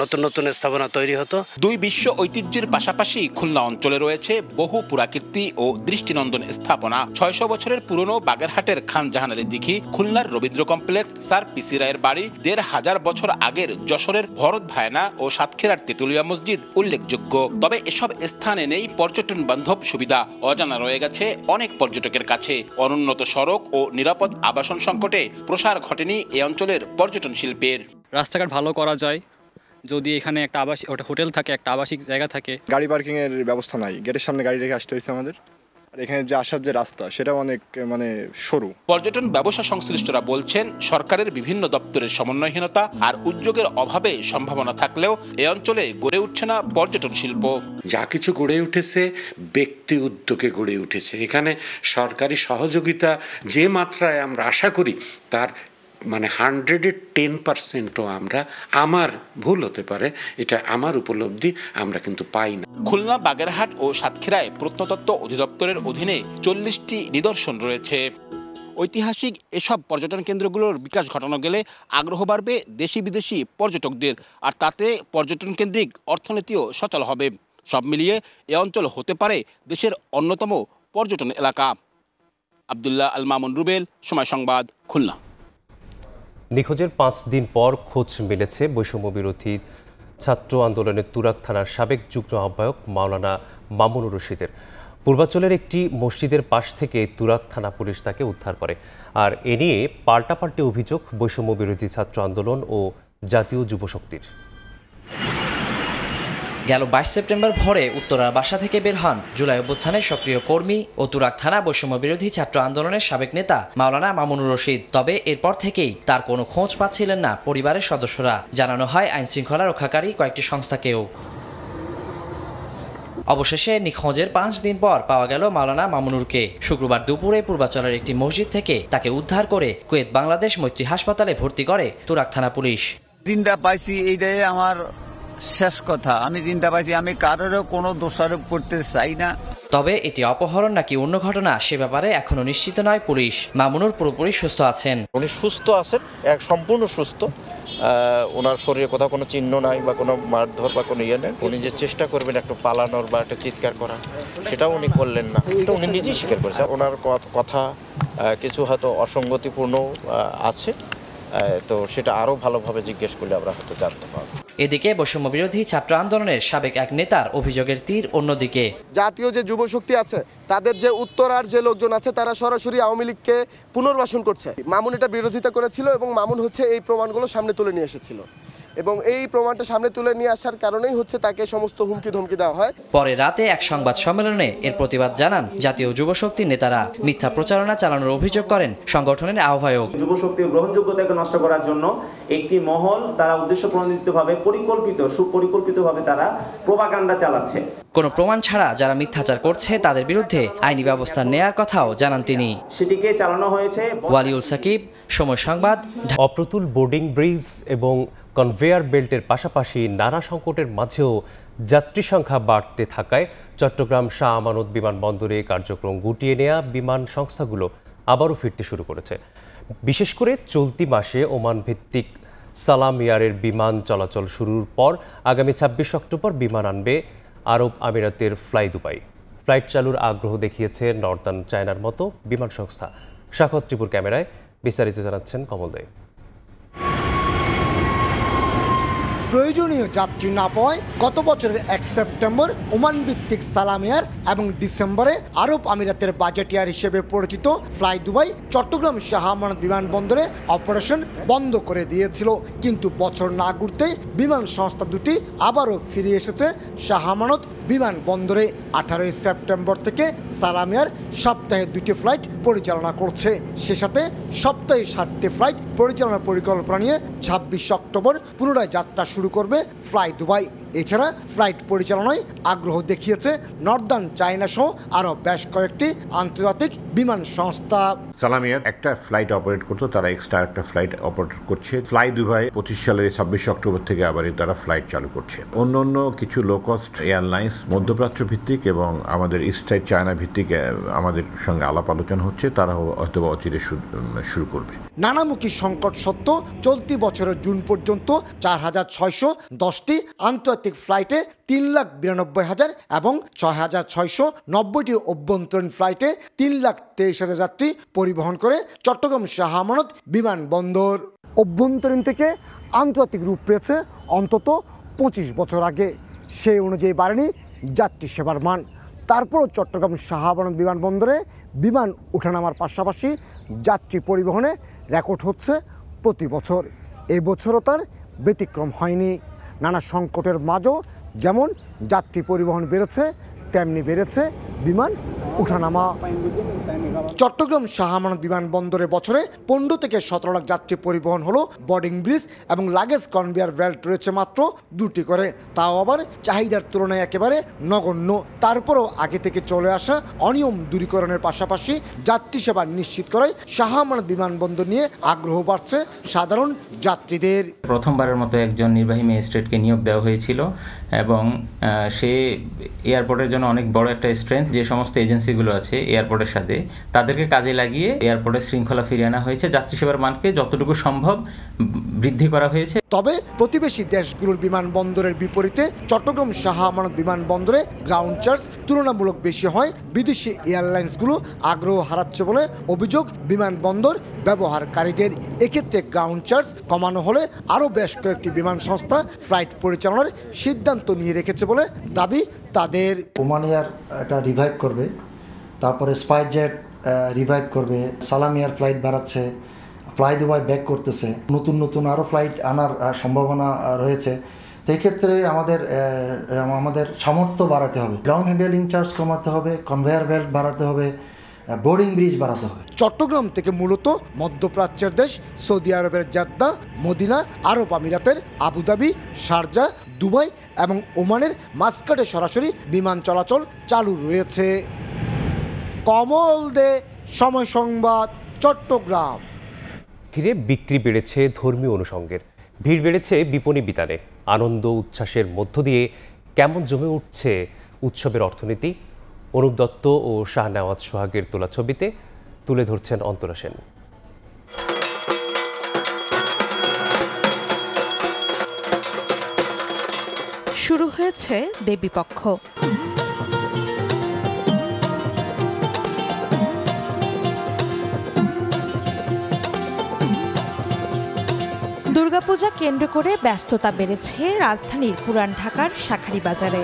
নতুন নতুন স্থাপনা তৈরি হতো। দুই বিশ্ব ঐতিহ্যের পাশাপাশি খুলনা অঞ্চলে রয়েছে বহু পুরাকীর্তি ও দৃষ্টিনন্দন স্থাপনা। ৬০০ বছরের পুরনো বাগেরহাটের খানজাহান আলী দিঘি, খুলনার রবীন্দ্র কমপ্লেক্স, স্যার পিসি রায়ের বাড়ি, ১৫০০ বছর আগের যশোরের ভরত ভায়না ও সাতক্ষীরার তেতুলিয়া মসজিদ উল্লেখযোগ্য। তবে এসব স্থানে নেই পর্যটন বান্ধব সুবিধা। অজানা রয়ে গেছে অনেক পর্যটকের কাছে। অনুন্নত সড়ক ও নিরাপদ আবাসন সংকটে প্রসার ঘটেনি এ অঞ্চলের পর্যটন শিল্পের। রাস্তাঘাট ভালো করা যায় যদি এখানে একটা আবাসিক হোটেল থাকে, একটা আবাসিক জায়গা থাকে। গাড়ি পার্কিং এর ব্যবস্থা নাই, গেটের সামনে গাড়ি রেখে আসতে হয়েছে আমাদের। আর এখানে যে আসার যে রাস্তা সেটা অনেক সরু। পর্যটন ব্যবসা সংশ্লিষ্টরা বলছেন সরকারের বিভিন্ন দপ্তরের সমন্বয়হীনতা আর উদ্যোগের অভাবে সম্ভাবনা থাকলেও এ অঞ্চলে গড়ে উঠছে না পর্যটন শিল্প। যা কিছু গড়ে উঠেছে ব্যক্তি উদ্যোগে গড়ে উঠেছে। এখানে সরকারি সহযোগিতা যে মাত্রায় আমরা আশা করি তার 100-এর 10%ও আমরা, আমার ভুল হতে পারে, এটা আমার উপলব্ধি, আমরা কিন্তু পাই না। খুলনা, বাগেরহাট ও সাতক্ষীরায় প্রত্নতত্ত্ব অধিদপ্তরের অধীনে 40টি নিদর্শন রয়েছে। ঐতিহাসিক এসব পর্যটন কেন্দ্রগুলোর বিকাশ ঘটানো গেলে আগ্রহ বাড়বে দেশি বিদেশি পর্যটকদের, আর তাতে পর্যটন কেন্দ্রিক অর্থনীতিও সচল হবে। সব মিলিয়ে এ অঞ্চল হতে পারে দেশের অন্যতম পর্যটন এলাকা। আব্দুল্লাহ আল মামুন, রুবেল, সময় সংবাদ, খুলনা। নিখোঁজের 5 দিন পর খোঁজ মিলেছে বৈষম্য বিরোধী ছাত্র আন্দোলনের তুরাগ থানার সাবেক যুগ্ম আহ্বায়ক মাওলানা মামুনুর রশিদের। পূর্বাঞ্চলের একটি মসজিদের পাশ থেকে তুরাগ থানা পুলিশ তাকে উদ্ধার করে। আর এ নিয়ে পাল্টাপাল্টি অভিযোগ বৈষম্য বিরোধী ছাত্র আন্দোলন ও জাতীয় যুবশক্তির। গেল 22 সেপ্টেম্বর ভোরে উত্তরার বাসা থেকে বের হন জুলাই অভ্যুত্থানের সক্রিয় কর্মী ও তুরাগ থানা বৈষম্য বিরোধী ছাত্র আন্দোলনের সাবেক নেতা মাওলানা মামুনুর রশিদ। তবে এরপর থেকেই তার কোনো খোঁজ পাচ্ছিলেন না পরিবারের সদস্যরা। জানানো হয় আইন শৃঙ্খলা রক্ষাকারী কয়েকটি সংস্থাকেও। অবশেষে নিখোঁজের 5 দিন পর পাওয়া গেল মাওলানা মামুনুরকে। শুক্রবার দুপুরে পূর্বাচলের একটি মসজিদ থেকে তাকে উদ্ধার করে কুয়েত বাংলাদেশ মৈত্রী হাসপাতালে ভর্তি করে তুরাগ থানা পুলিশ। জিন্দা পাইছি এইটাই আমার শেষ কথা। আমি জিন্দা পাইছি, আমি কারোরও কোনো দোষারোপ করতে চাই না। তবে এটি অপহরণ নাকি অন্য ঘটনা সে ব্যাপারে এখনো নিশ্চিত নয় পুলিশ। মামুনুর পুরোপুরি সুস্থ আছেন। উনি সুস্থ আছেন, সম্পূর্ণ সুস্থ। ওনার শরীরে কোথাও কোনো চিহ্ন নাই বা কোনো মারধর বা কোনো ইয়ে নেই। উনি যে চেষ্টা করবেন একটু পালানোর বা একটা চিৎকার করা, সেটাও উনি করলেন না। এটা উনি নিজেই স্বীকার করেছেন। ওনার কথা কিছু হয়তো অসঙ্গতিপূর্ণ আছে, তো সেটা আরও ভালোভাবে জিজ্ঞেস করলে আমরা হয়তো জানতে পারবো। এদিকে বৈষম্য বিরোধী ছাত্র আন্দোলনের সাবেক এক নেতার অভিযোগের তীর অন্যদিকে। জাতীয় যে যুবশক্তি আছে, তাদের যে উত্তরার যে লোকজন আছে, তারা সরাসরি আওয়ামী লীগকে পুনর্বাসন করছে। মামুন এটা বিরোধিতা করেছিল এবং মামুন হচ্ছে এই প্রমাণগুলো সামনে তুলে নিয়ে এসেছিল, এবং এই প্রমাণটা সামনে তুলে নিয়ে আসার কারণেই হচ্ছে তাকে সমস্ত হুমকি ধমকি দেওয়া হয়। পরে রাতে এক সংবাদ সম্মেলনে এর প্রতিবাদ জানান জাতীয় যুবশক্তির নেতারা। মিথ্যা প্রচারণা চালানোর অভিযোগ করেন সংগঠনের আহ্বায়ক। যুবশক্তির গ্রহণযোগ্যতাকে নষ্ট করার জন্য একটি মহল তারা উদ্দেশ্যপ্রণোদিতভাবে সুপরিকল্পিতভাবে তারা প্রোপাগান্ডা চালাচ্ছে। কোনো প্রমাণ ছাড়া যারা মিথ্যাচার করছে তাদের বিরুদ্ধে আইনি ব্যবস্থা নেয়ার কথাও জানান তিনি। সেটিকে চালানো হয়েছে। ওয়ালিউল সাকিব, সময় সংবাদ। অপ্রতুল বোর্ডিং ব্রিজ এবং কনভেয়ার বেল্টের পাশাপাশি নানা সংকটের মাঝেও যাত্রী সংখ্যা বাড়তে থাকায় চট্টগ্রাম শাহ আমানত বিমানবন্দরে কার্যক্রম গুটিয়ে নেওয়া বিমান সংস্থাগুলো আবারও ফিরতে শুরু করেছে। বিশেষ করে চলতি মাসে ওমান ভিত্তিক সালাম এয়ারের বিমান চলাচল শুরুর পর আগামী ২৬ অক্টোবর বিমান আনবে আরব আমিরাতের ফ্লাই দুবাই। ফ্লাইট চালুর আগ্রহ দেখিয়েছে নর্দার্ন চায়নার মতো বিমান সংস্থা। শাকত ত্রিপুর ক্যামেরায় বিস্তারিত জানাচ্ছেন কমল দে। প্রয়োজনীয় যাত্রী না পাওয়ায় গত বছরের ১ সেপ্টেম্বর ওমান ভিত্তিক সালাম এয়ার এবং ডিসেম্বরে আরব আমিরাতের বাজেট এয়ার হিসেবে পরিচিত ফ্লাই দুবাই চট্টগ্রাম শাহ আমানত বিমানবন্দরে অপারেশন বন্ধ করে দিয়েছিল। কিন্তু বছর না ঘুরতেই বিমান সংস্থা দুটি আবারও ফিরে এসেছে শাহ আমানত বিমানবন্দরে। ১৮ সেপ্টেম্বর থেকে সালাম এয়ার সপ্তাহে ২টি ফ্লাইট পরিচালনা করছে। সে সাথে সপ্তাহে ৬০টি ফ্লাইট পরিচালনার পরিকল্পনা নিয়ে ২৬ অক্টোবর পুনরায় যাত্রা শুরু করবে ফ্লাই দুবাই। এছাড়া ফ্লাইট পরিচালনায় আগ্রহ দেখিয়েছে নর্দার্ন চায়না সহ আরও বেশ কয়েকটি আন্তর্জাতিক বিমান সংস্থা। সালাম এয়ার একটা ফ্লাইট অপারেট করতো, তারা এক্সট্রা একটা ফ্লাইট অপারেট করছে। ফ্লাই দুবাই ২৫ সালের ২৬ অক্টোবর থেকে আবারই তারা ফ্লাইট চালু করছে। অন্য কিছু লো কস্ট এয়ারলাইন্স মধ্যপ্রাচ্য ভিত্তিক এবং আমাদের ইস্ট সাইড চায়না ভিত্তিক আমাদের সঙ্গে আলাপ আলোচনা হচ্ছে, তারা হয়তো অচিরে শুরু করবে। নানামুখী সংকট সত্ত্বেও চলতি বছরের জুন পর্যন্ত ৪,৬১০টি আন্তর্জাতিক ফ্লাইটে ৩,৯২,০০০ এবং ৬,৬৯০টি অভ্যন্তরীণ ফ্লাইটে ৩,২৩,০০০ যাত্রী পরিবহন করে চট্টগ্রাম শাহ আমানত বিমানবন্দর। অভ্যন্তরীণ থেকে আন্তর্জাতিক রূপ পেয়েছে অন্তত ২৫ বছর আগে। সেই অনুযায়ী বাড়েনি যাত্রী সেবার মান। তারপরও চট্টগ্রাম শাহ আমানত বিমানবন্দরে বিমান ওঠানামার পাশাপাশি যাত্রী পরিবহনে রেকর্ড হচ্ছে প্রতি বছর। এবছরও তার ব্যতিক্রম হয়নি। নানা সংকটের মাঝেও যেমন যাত্রী পরিবহন বেড়েছে, তেমনি বেড়েছে বিমান ওঠানামা। চট্টগ্রাম শাহ আমানত বিমানবন্দরে বছরে ১৫ থেকে ১৭ লাখ যাত্রী পরিবহন হলো। বোর্ডিং ব্রিজ এবং লাগেজ কনভেয়ার বেল্ট রয়েছে মাত্র ২টি করে, তাও আবার চাহিদার তুলনায় একেবারে নগণ্য। তারপরও আগে থেকে চলে আসা অনিয়ম দূরীকরণের পাশাপাশি যাত্রী সেবা নিশ্চিত করায় শাহ আমানত বিমানবন্দর নিয়ে আগ্রহ বাড়ছে সাধারণ যাত্রীদের। প্রথমবারের মতো একজন নির্বাহী ম্যাজিস্ট্রেটকে নিয়োগ দেওয়া হয়েছিল এবং সে এয়ারপোর্টের জন্য অনেক বড় একটা স্ট্রেংথ। যে সমস্ত এজেন্সিগুলো আছে এয়ারপোর্টের সাথে তাদেরকে কাজে লাগিয়ে এয়ারপোর্টের শৃঙ্খলা ফিরিয়ে আনা হয়েছে। যাত্রী সেবার মানকে যতটুকু সম্ভব বৃদ্ধি করা হয়েছে। তবে প্রতিবেশী দেশগুলোর বিমানবন্দরের বিপরীতে চট্টগ্রাম শাহ আমানত বিমানবন্দরে গ্রাউন্ড চার্জ তুলনামূলক বেশি হয়। বিদেশি এয়ারলাইন্সগুলো আগ্রহ হারাচ্ছে বলে অভিযোগ বিমানবন্দর ব্যবহারকারীদের। এক্ষেত্রে গ্রাউন্ড চার্জ কমানো হলে আরও বেশ কয়েকটি বিমান সংস্থা ফ্লাইট পরিচালনার সিদ্ধান্ত নিয়ে রেখেছে বলে দাবি তাদের। ওমান এয়ার এটা রিভাইভ করবে, তারপরে স্পাইসজেট রিভাইভ করবে, সালাম এয়ার ফ্লাইট বাড়াচ্ছে, ফ্লাই দুবাই ব্যাক করতেছে, নতুন আরও ফ্লাইট আনার সম্ভাবনা রয়েছে। তো এই ক্ষেত্রে আমাদের সামর্থ্য বাড়াতে হবে, গ্রাউন্ড হ্যান্ডেলিং চার্জ কমাতে হবে, কনভেয়ার বেল্ট বাড়াতে হবে, বোর্ডিং ব্রিজ বাড়াতে হবে। চট্টগ্রাম থেকে মূলত মধ্যপ্রাচ্যের দেশ সৌদি আরবের জেদ্দা, মদিনা, আরব আমিরাতের আবুধাবি, শারজা, দুবাই এবং ওমানের মাস্কাটে সরাসরি বিমান চলাচল চালু রয়েছে। কমল দে, সময় সংবাদ, চট্টগ্রাম। ঘিরে বিক্রি বেড়েছে ধর্মীয় অনুষঙ্গের, ভিড় বেড়েছে বিপণী বিতানে। আনন্দ উচ্ছ্বাসের মধ্য দিয়ে কেমন জমে উঠছে উৎসবের অর্থনীতি, অনুপ দত্ত ও শাহনেওয়াজ সোহাগের তোলা ছবিতে তুলে ধরছেন অন্তরা সেন। শুরু হয়েছে দেবীপক্ষ। দুর্গাপূজা কেন্দ্র করে ব্যস্ততা বেড়েছে রাজধানীর পুরান ঢাকার শাঁখারী বাজারে।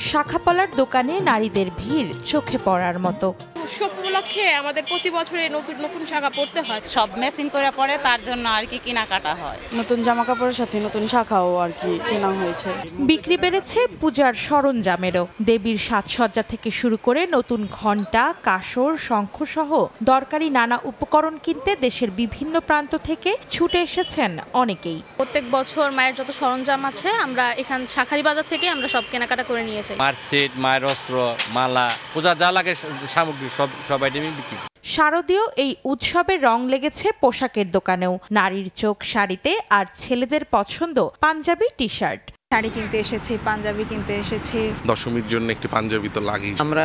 শাখাপলার দোকানে নারীদের ভিড় চোখে পড়ার মতো। উৎসব উপলক্ষে আমাদের প্রতি বছরে নতুন নতুন শাখা পড়তে হয়। সব ম্যাচিং করে পরে তার জন্য আর কি কেনাকাটা হয়। নতুন জামা কাপড়ের সাথে নতুন শাখাও আর কি কেনা হয়েছে। বিক্রি বেড়েছে পূজার সরঞ্জামেরও। দেবীর সাজসজ্জা থেকে শুরু করে নতুন ঘণ্টা, কাসর, শঙ্খ সহ দরকারি নানা উপকরণ কিনতে দেশের বিভিন্ন প্রান্ত থেকে ছুটে এসেছেন অনেকেই। প্রত্যেক বছর মায়ের যত সরঞ্জাম আছে আমরা এখান শাঁখারি বাজার থেকে আমরা সব কেনাকাটা করে নিয়ে যাই। মায়ের সেট, মায়ের অস্ত্র, মালা, পূজা যা লাগে সামগ্রী সব আইটেমই বিক্রি। শারদীয় এই উৎসবের রং লেগেছে পোশাকের দোকানেও। নারীর চোখ শাড়িতে, আর ছেলেদের পছন্দ পাঞ্জাবি, টি শার্ট। শাড়ি কিনতে এসেছি, পাঞ্জাবি কিনতে এসেছি। দশমীর জন্য একটি পাঞ্জাবি তো লাগেই। আমরা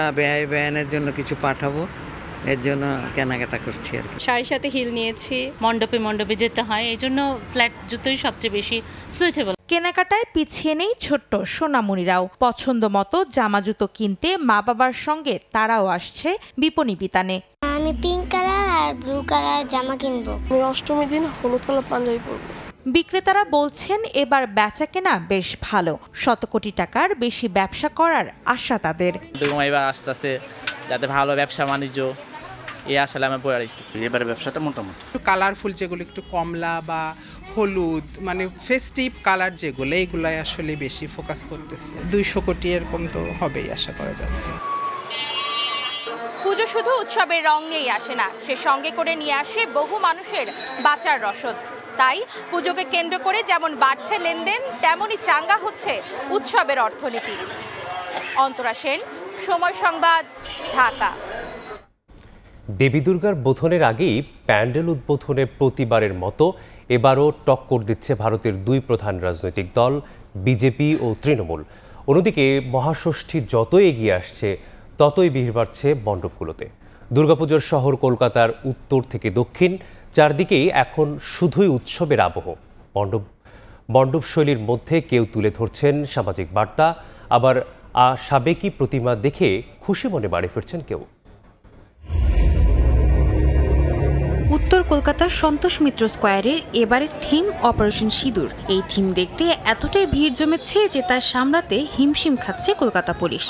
বেয়ানের জন্য কিছু পাঠাবো, এর জন্য কেনাকাটা করছি আর কি। শাড়ির সাথে হিল নিয়েছি। মণ্ডপে যেতে হয়, এই জন্য ফ্ল্যাট জুতোই সবচেয়ে বেশি সুইটেবল। কেনাকাটায় পিছিয়ে নেই ছোট্ট সোনামণিরাও। পছন্দ মতো জামা জুতো কিনতে মা বাবার সঙ্গে তারাও আসছে বিপণী বিতানে। আমি পিঙ্ক কালার আর ব্লু কালার জামা কিনবো। অষ্টমীর দিন হলুদ কালার পাঞ্জাবি পরবো। বিক্রেতারা বলছেন এবার বেচাকেনা বেশ ভালো। শত কোটি টাকার বেশি ব্যবসা করার আশা তাদের। এবার আস্তে আস্তে যাতে ভালো ব্যবসা বাণিজ্য, এই আসলে আমি পড়ে আসছি। এবারে ব্যবসাটা মোটামুটি কালারফুল, যেগুলো একটু কমলা বা হলুদ, মানে ফেস্টিভ কালার যেগুলো, এইগুলাই আসলে বেশি ফোকাস করতেছে। 200 কোটি এরকম তো হবেই আশা করা যাচ্ছে। পুজো শুধু উৎসবের রং নিয়েই আসে না, সে সঙ্গে করে নিয়ে আসে বহু মানুষের বাঁচার রসদ। তাই পুজোকে কেন্দ্র করে যেমন বাড়ছে লেনদেন, তেমনই চাঙ্গা হচ্ছে উৎসবের অর্থনীতি। অন্তরা সেন, সময় সংবাদ, ঢাকা। দেবী দুর্গার বোধনের আগেই প্যান্ডেল উদ্বোধনের প্রতিবারের মতো এবারও টক্কর দিচ্ছে ভারতের দুই প্রধান রাজনৈতিক দল বিজেপি ও তৃণমূল। অন্যদিকে মহাষষ্ঠী যত এগিয়ে আসছে ততই ভিড় বাড়ছে মণ্ডপগুলোতে। দুর্গাপুজোর শহর কলকাতার উত্তর থেকে দক্ষিণ চারদিকেই এখন শুধুই উৎসবের আবহ। মণ্ডপ শৈলীর মধ্যে কেউ তুলে ধরছেন সামাজিক বার্তা, আবার সাবেকি প্রতিমা দেখে খুশি মনে বাড়ি ফিরছেন কেউ। উত্তর কলকাতার সন্তোষ মিত্র স্কোয়ারের এবারের থিম অপারেশন সিঁদুর। এই থিম দেখতে এতটাই ভিড় জমেছে যে তা সামলাতে হিমশিম খাচ্ছে কলকাতা পুলিশ।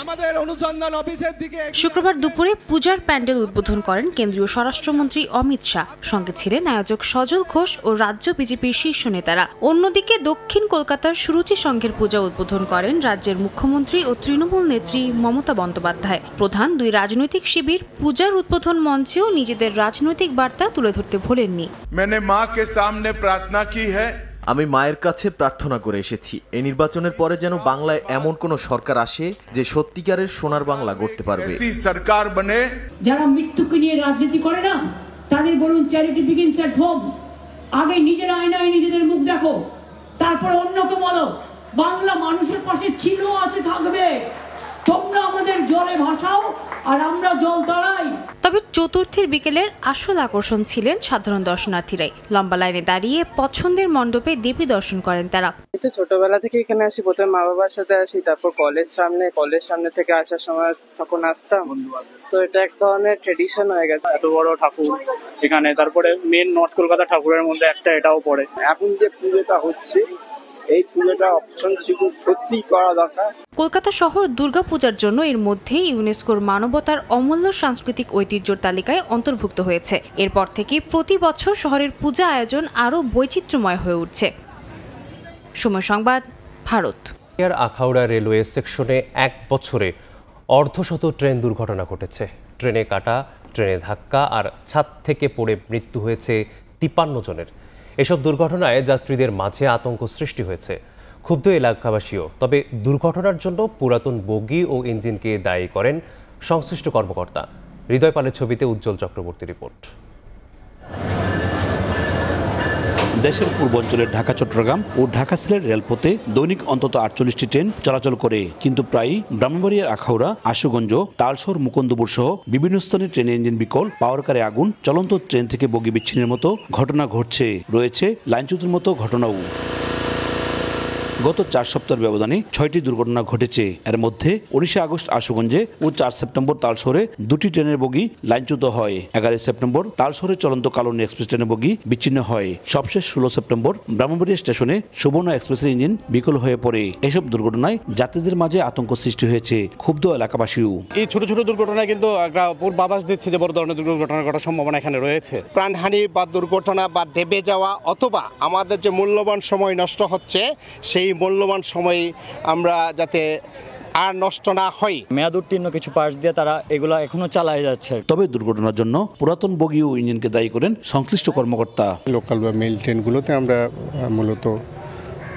শুক্রবার দুপুরে পূজার প্যান্ডেল উদ্বোধন করেন কেন্দ্রীয় স্বরাষ্ট্রমন্ত্রী অমিত শাহ। সঙ্গে ছিলেন আয়োজক সজল ঘোষ ও রাজ্য বিজেপির শীর্ষ নেতারা। অন্যদিকে দক্ষিণ কলকাতার সুরুচি সংঘের পূজা উদ্বোধন করেন রাজ্যের মুখ্যমন্ত্রী ও তৃণমূল নেত্রী মমতা বন্দ্যোপাধ্যায়। প্রধান দুই রাজনৈতিক শিবির পূজার উদ্বোধন মঞ্চেও নিজেদের রাজনৈতিক বার্তা তুলে ধরতে ভোলেননি। আমি মায়ের কাছে প্রার্থনা করে এসেছি এই নির্বাচনের পরে যেন বাংলায় এমন কোন সরকার আসে যে সত্যিকারের সোনার বাংলা গড়তে পারবে। যারা মৃত্যুকে নিয়ে রাজনীতি করে না, তাদের বলুন চ্যারিটি বিগিনস এট হোম। আগে নিজের আয়নায় নিজেদের মুখ দেখো, তারপরে অন্যকে বলো বাংলা মানুষের পাশে ছিল, আছে, থাকবে। তোমরা আমাদের জলে ভাসাও আর আমরা জল তলাই। তবে চতুর্থীর বিকেলের আসল আকর্ষণ ছিলেন সাধারণ দর্শনার্থীরাই। লম্বা লাইনে দাঁড়িয়ে পছন্দের মণ্ডপে দেবী দর্শন করেন তারা। ছোটবেলা থেকে এখানে আসি, প্রথমে মা বাবার সাথে আসি, তারপর কলেজ সামনে থেকে আসার সময় তখন আসতাম। তো এটা এক ধরনের ট্রেডিশন হয়ে গেছে। এত বড় ঠাকুর এখানে, তারপরে মেন নর্থ কলকাতা ঠাকুরের মধ্যে একটা এটাও পড়ে। এখন যে পুজোটা হচ্ছে, এই পুজোটা অপশন সত্যি করা দরকার। কলকাতা শহর দুর্গাপূজার জন্য এর মধ্যে ইউনেস্কোর মানবতার অমূল্য সাংস্কৃতিক ঐতিহ্যর তালিকায় অন্তর্ভুক্ত হয়েছে। এরপর থেকে প্রতি বছর শহরের পূজা আয়োজন আরও বৈচিত্র্যময় হয়ে উঠছে। সময় সংবাদ, ভারত। আখাউড়া রেলওয়ে সেকশনে এক বছরে অর্ধশত ট্রেন দুর্ঘটনা ঘটেছে। ট্রেনে কাটা, ট্রেনে ধাক্কা আর ছাদ থেকে পড়ে মৃত্যু হয়েছে 53 জনের। এসব দুর্ঘটনায় যাত্রীদের মাঝে আতঙ্ক সৃষ্টি হয়েছে, ক্ষুব্ধ এলাকাবাসীও। তবে দুর্ঘটনার জন্য পুরাতন বগি ও ইঞ্জিনকে দায়ী করেন সংশ্লিষ্ট কর্মকর্তা। হৃদয় পালের ছবিতে উজ্জ্বল চক্রবর্তী রিপোর্ট। দেশের পূর্বাঞ্চলের ঢাকা চট্টগ্রাম ও ঢাকা সিলেট রেলপথে দৈনিক অন্তত 48টি ট্রেন চলাচল করে, কিন্তু প্রায়ই ব্রাহ্মণবাড়িয়ার আখাউড়া, আশুগঞ্জ, তালশহর, মুকুন্দপুর সহ বিভিন্ন স্থানে ট্রেনের ইঞ্জিন বিকল, পাওয়ার কারে আগুন, চলন্ত ট্রেন থেকে বগি বিচ্ছিন্নের মতো ঘটনা ঘটছে। রয়েছে লাইনচ্যুতির মতো ঘটনাও। গত 4 সপ্তাহের ব্যবধানে 6টি দুর্ঘটনা ঘটেছে। এর মধ্যে 19 আগস্ট আশুগঞ্জে ও 4 সেপ্টেম্বর তালশহরে 2টি ট্রেনের বগি লাইনচ্যুত হয়। 11 সেপ্টেম্বর তালশহরে চলন্ত কালনী এক্সপ্রেস ট্রেনের বগি বিচ্ছিন্ন হয়। সবশেষ 16 সেপ্টেম্বর ব্রাহ্মণবাড়িয়া স্টেশনে সুবর্ণ এক্সপ্রেসের ইঞ্জিন বিকল হয়ে পড়ে। এসব দুর্ঘটনায় যাত্রীদের মাঝে আতঙ্ক সৃষ্টি হয়েছে, ক্ষুব্ধ এলাকাবাসীও। এই ছোট ছোট দুর্ঘটনায় কিন্তু পূর্বাভাস দিচ্ছে যে বড় ধরনের দুর্ঘটনা ঘটার সম্ভাবনা এখানে রয়েছে। প্রাণহানি বা দুর্ঘটনা বা ডেবে যাওয়া অথবা আমাদের যে মূল্যবান সময় নষ্ট হচ্ছে সেই মূল্যবান সময় আমরা যাতে আর নষ্ট না হয়। মেয়াদ উত্তীর্ণ কিছু পার্টস দিয়ে তারা এগুলো এখনো চালায় যাচ্ছে। তবে দুর্ঘটনার জন্য পুরাতন বগি ও ইঞ্জিনকে দায়ী করেন সংশ্লিষ্ট কর্মকর্তা। লোকাল বা মেল ট্রেনগুলোতে আমরা মূলত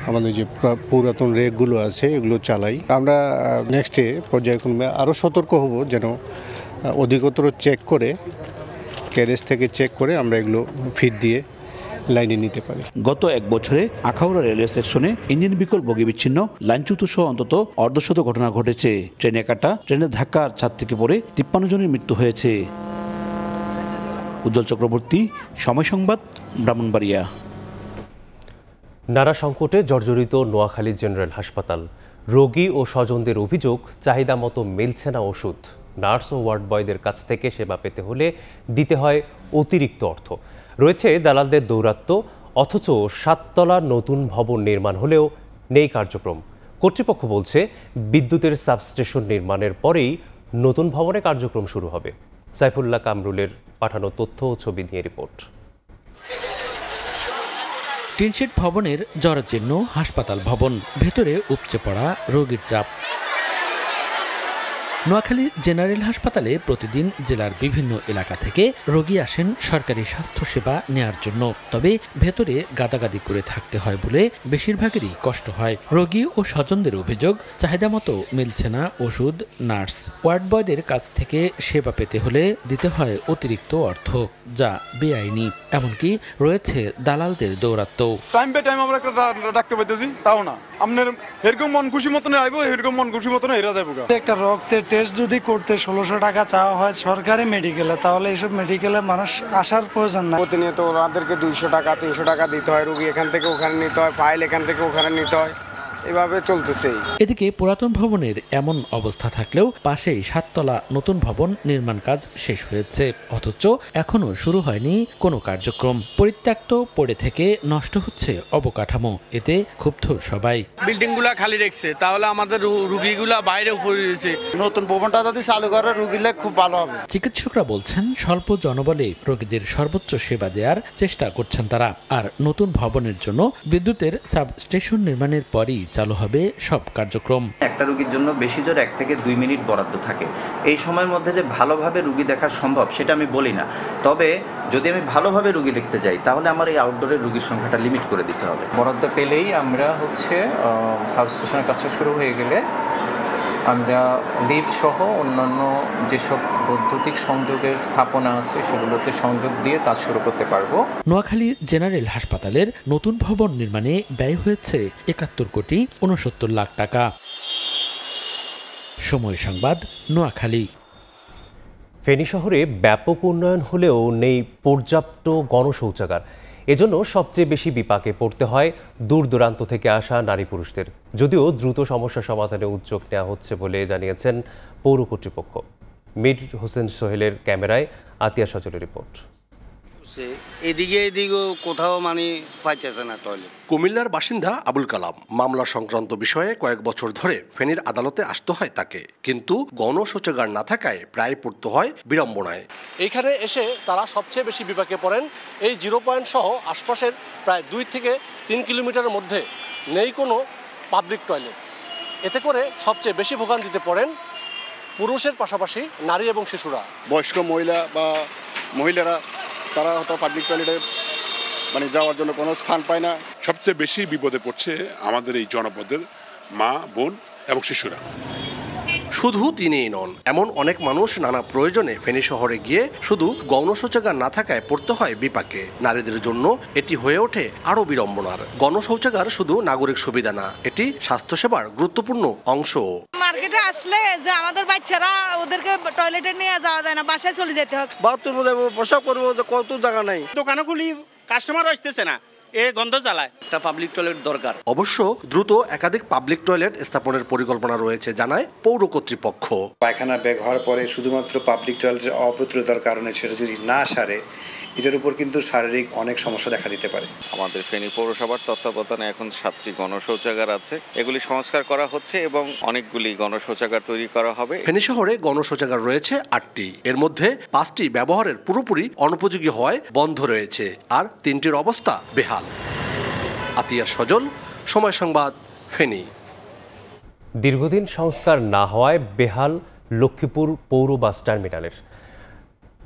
আমাদের যে পুরাতন রেকগুলো আছে এগুলো চালাই। আমরা নেক্সটে পর্যায়ক্রমে আরও সতর্ক হব যেন অধিকতর চেক করে ক্যারেজ থেকে চেক করে আমরা এগুলো ফিট দিয়ে লাইনে নিতে পারি। গত 1 বছরে আখাউড়া রেলওয়ে সেকশনে ইঞ্জিন বিকল বগি বিচ্ছিন্ন, লাইনচ্যুত সহ অন্তত অর্ধশত ঘটনা ঘটেছে। ট্রেনে কাটা, ট্রেনের ধাক্কার ছাদ থেকে পড়ে 53 জনের মৃত্যু হয়েছে। উজ্জ্বল চক্রবর্তী, সময় সংবাদ, ব্রাহ্মণবাড়িয়া। নানা সংকটে জর্জরিত নোয়াখালী জেনারেল হাসপাতাল। রোগী ও স্বজনদের অভিযোগ, চাহিদা মতো মিলছে না ওষুধ। নার্স ও ওয়ার্ড বয়দের কাছ থেকে সেবা পেতে হলে দিতে হয় অতিরিক্ত অর্থ। রয়েছে দালালদের দৌরাত্ম্য, অথচ 7 তলার নতুন ভবন নির্মাণ হলেও নেই কার্যক্রম। কর্তৃপক্ষ বলছে বিদ্যুতের সাবস্টেশন নির্মাণের পরেই নতুন ভবনে কার্যক্রম শুরু হবে। সাইফুল্লাহ কামরুলের পাঠানো তথ্য ও ছবি নিয়ে রিপোর্ট। টিনশেড ভবনের জরাজীর্ণ হাসপাতাল ভবন, ভেতরে উপচে পড়া রোগীর চাপ। নোয়াখালী জেনারেল হাসপাতালে প্রতিদিন জেলার বিভিন্ন এলাকা থেকে রোগী আসেন সরকারি স্বাস্থ্যসেবা নেয়ার জন্য। তবে ভেতরে গাদাগাদি করে থাকতে হয় বলে বেশিরভাগেরই কষ্ট হয়। রোগী ও স্বজনদের অভিযোগ, চাহিদা মতো মিলছে না ওষুধ। নার্স, ওয়ার্ড বয়দের কাছ থেকে সেবা পেতে হলে দিতে হয় অতিরিক্ত অর্থ, যা বেআইনি। এমনকি রয়েছে দালালদের দৌরাত্ম্য। টাইম বাই টাইম আমরা ডাক্তার পাইতেছি, তাও না আপনার এরকম মন খুশি মতন আইবো, এরকম মন খুশি মতন হেরা যাবো। একটা রক্তের টেস্ট যদি করতে 1600 টাকা চাওয়া হয় সরকারি মেডিকেলে, তাহলে এইসব মেডিকেলে মানুষ আসার প্রয়োজন না। প্রতিনিয়ত ওনাদেরকে 200 টাকা 300 টাকা দিতে হয়, রোগী এখান থেকে ওখানে নিতে হয়, ফাইল এখান থেকে ওখানে নিতে হয়, এভাবে চলতেছে। এদিকে পুরাতন ভবনের এমন অবস্থা থাকলেও পাশেই 7 তলা নতুন ভবন নির্মাণ কাজ শেষ হয়েছে, অথচ এখনো শুরু হয়নি কোনো কার্যক্রম। পরিত্যক্ত পড়ে থেকে নষ্ট হচ্ছে অবকাঠামো, এতে ক্ষুব্ধ সবাই। বিল্ডিংগুলা খালি রেখেছে, তাহলে আমাদের রোগীগুলা বাইরে পড়েছে। নতুন ভবনটা যদি চালু করে রোগীলে খুব ভালো হবে। চিকিৎসকরা বলছেন স্বল্প জনবলে রোগীদের সর্বোচ্চ সেবা দেওয়ার চেষ্টা করছেন তারা। আর নতুন ভবনের জন্য বিদ্যুতের সাবস্টেশন নির্মাণের পরই চালু হবে সব কার্যক্রম। একটা রোগীর জন্য বেশি জোর 1 থেকে 2 মিনিট বরাদ্দ থাকে। এই সময়ের মধ্যে যে ভালোভাবে রোগী দেখা সম্ভব সেটা আমি বলি না, তবে যদি আমি ভালোভাবে রোগী দেখতে যাই তাহলে আমার এই আউটডোরের রোগীর সংখ্যাটা লিমিট করে দিতে হবে। বরাদ্দ পেলেই আমরা সাবস্টেশনের কাজটা শুরু হয়ে গেলে আমরা লিফট সহ অন্যান্য যেসব বৈদ্যুতিক সংযোগের স্থাপনা আছে সেগুলোতে সংযোগ দিয়ে কাজ শুরু করতে পারবো। নোয়াখালী জেনারেল হাসপাতালের নতুন ভবন নির্মাণে ব্যয় হয়েছে 71 কোটি 69 লাখ টাকা। সময় সংবাদ, নোয়াখালী। ফেনী শহরে ব্যাপক উন্নয়ন হলেও নেই পর্যাপ্ত গণশৌচাগার। এজন্য সবচেয়ে বেশি বিপাকে পড়তে হয় দূর দূরান্ত থেকে আসা নারী পুরুষদের। যদিও দ্রুত সমস্যা সমাধানে উদ্যোগ নেওয়া হচ্ছে বলে জানিয়েছেন পৌর কর্তৃপক্ষ। মীর হোসেন সোহেলের ক্যামেরায় আতিয়া সজলের রিপোর্ট। এদিকে কোথাও পাইতেছে না টয়লেট। কুমিল্লার বাসিন্দা আবুল কালাম। মামলা সংক্রান্ত বিষয়ে কয়েক বছর ধরে ফেনীর আদালতে আসতে হয় তাকে, কিন্তু গণশৌচাগার না থাকায় প্রায় পড়তে হয় বিড়ম্বনায়। এইখানে এসে তারা সবচেয়ে বেশি বিপাকে পড়েন। এই 0 পয়েন্ট সহ আশপাশের প্রায় 2 থেকে 3 কিলোমিটারের মধ্যে নেই কোনো পাবলিক টয়লেট। এতে করে সবচেয়ে বেশি ভোগান্তিতে পড়েন পুরুষের পাশাপাশি নারী এবং শিশুরা। বয়স্ক মহিলারা তারা হয়তো পাবলিক টয়লেটে যাওয়ার জন্য কোনো স্থান পায় না। সবচেয়ে বেশি বিপদে পড়ছে আমাদের এই জনপদের মা, বোন এবং শিশুরা। শুধু তিনিই নন, এমন অনেক মানুষ নানা প্রয়োজনে ফেনী শহরে গিয়ে শুধু গণশৌচাগার না থাকায় পড়তে হয় বিপাকে। নারীদের জন্য এটি হয়ে ওঠে আরো বিড়ম্বনার। গণশৌচাগার শুধু নাগরিক সুবিধা না, এটি স্বাস্থ্যসেবার গুরুত্বপূর্ণ অংশ। মার্কেটে আসলে যে আমাদের বাচ্চারা ওদেরকে টয়লেটে নিয়ে যাওয়া যায় না, বাসায় চলে যেতে হয়। বাথরুমে যাবো, পোশাক করবো, কত জায়গা নাই। দোকানে খুলি কাস্টমার আসতেছে না, এ গন্ধ জ্বালায়। একটা পাবলিক টয়লেট দরকার। অবশ্য দ্রুত একাধিক পাবলিক টয়লেট স্থাপনের পরিকল্পনা রয়েছে জানায় পৌর কর্তৃপক্ষ। পায়খানা ব্যাগ হওয়ার পরে শুধুমাত্র পাবলিক টয়লেটের অপ্রতুলতার কারণে সেটা যদি না সারে, এটার উপর কিন্তু শারীরিক অনেক সমস্যা দেখা দিতে পারে। আমাদের ফেনী পৌরসভার তত্ত্বাবধানে এখন 7টি গণশৌচাগার আছে, এগুলি সংস্কার করা হচ্ছে এবং অনেকগুলি গণশৌচাগার তৈরি করা হবে। ফেনী শহরে গণশৌচাগার রয়েছে 8টি, এর মধ্যে 5টি ব্যবহারের পুরোপুরি অনুপযোগী হওয়ায় বন্ধ রয়েছে, আর 3টির অবস্থা বেহাল। আতিয়া সজল, সময় সংবাদ, ফেনী। দীর্ঘদিন সংস্কার না হওয়ায় বেহাল লক্ষ্মীপুর পৌর বাস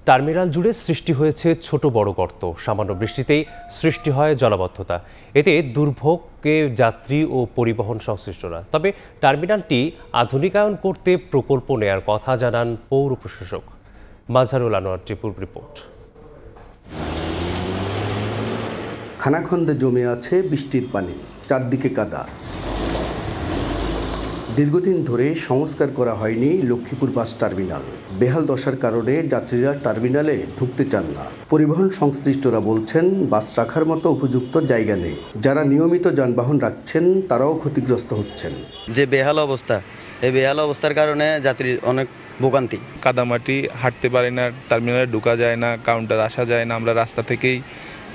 টার্মিনাল জুড়ে সৃষ্টি হয়েছে ছোট বড় গর্ত। সামান্য বৃষ্টিতেই সৃষ্টি হয় জলাবদ্ধতা, এতে দুর্ভোগে যাত্রী ও পরিবহন সংশ্লিষ্টরা। তবে টার্মিনালটি আধুনিকায়ন করতে প্রকল্প নেয়ার কথা জানান পৌর প্রশাসক। মাজহারুল আনোয়ার টিপুর রিপোর্ট। খানাখন্দে জমে আছে বৃষ্টির পানি, চারদিকে কাদা। দীর্ঘদিন ধরে সংস্কার করা হয়নি লক্ষ্মীপুর বাস টার্মিনাল। বেহাল দশার কারণে যাত্রীরা টার্মিনালে ঢুকতে চান না। পরিবহন সংশ্লিষ্টরা বলছেন বাস রাখার মতো উপযুক্ত জায়গা নেই। যারা নিয়মিত যানবাহন রাখছেন তারাও ক্ষতিগ্রস্ত হচ্ছেন। যে বেহাল অবস্থা, এই বেহাল অবস্থার কারণে যাত্রী অনেক ভোগান্তি। কাদামাটি হাঁটতে পারি না, টার্মিনালে ঢোকা যায় না, কাউন্টার আসা যায় না, আমরা রাস্তা থেকেই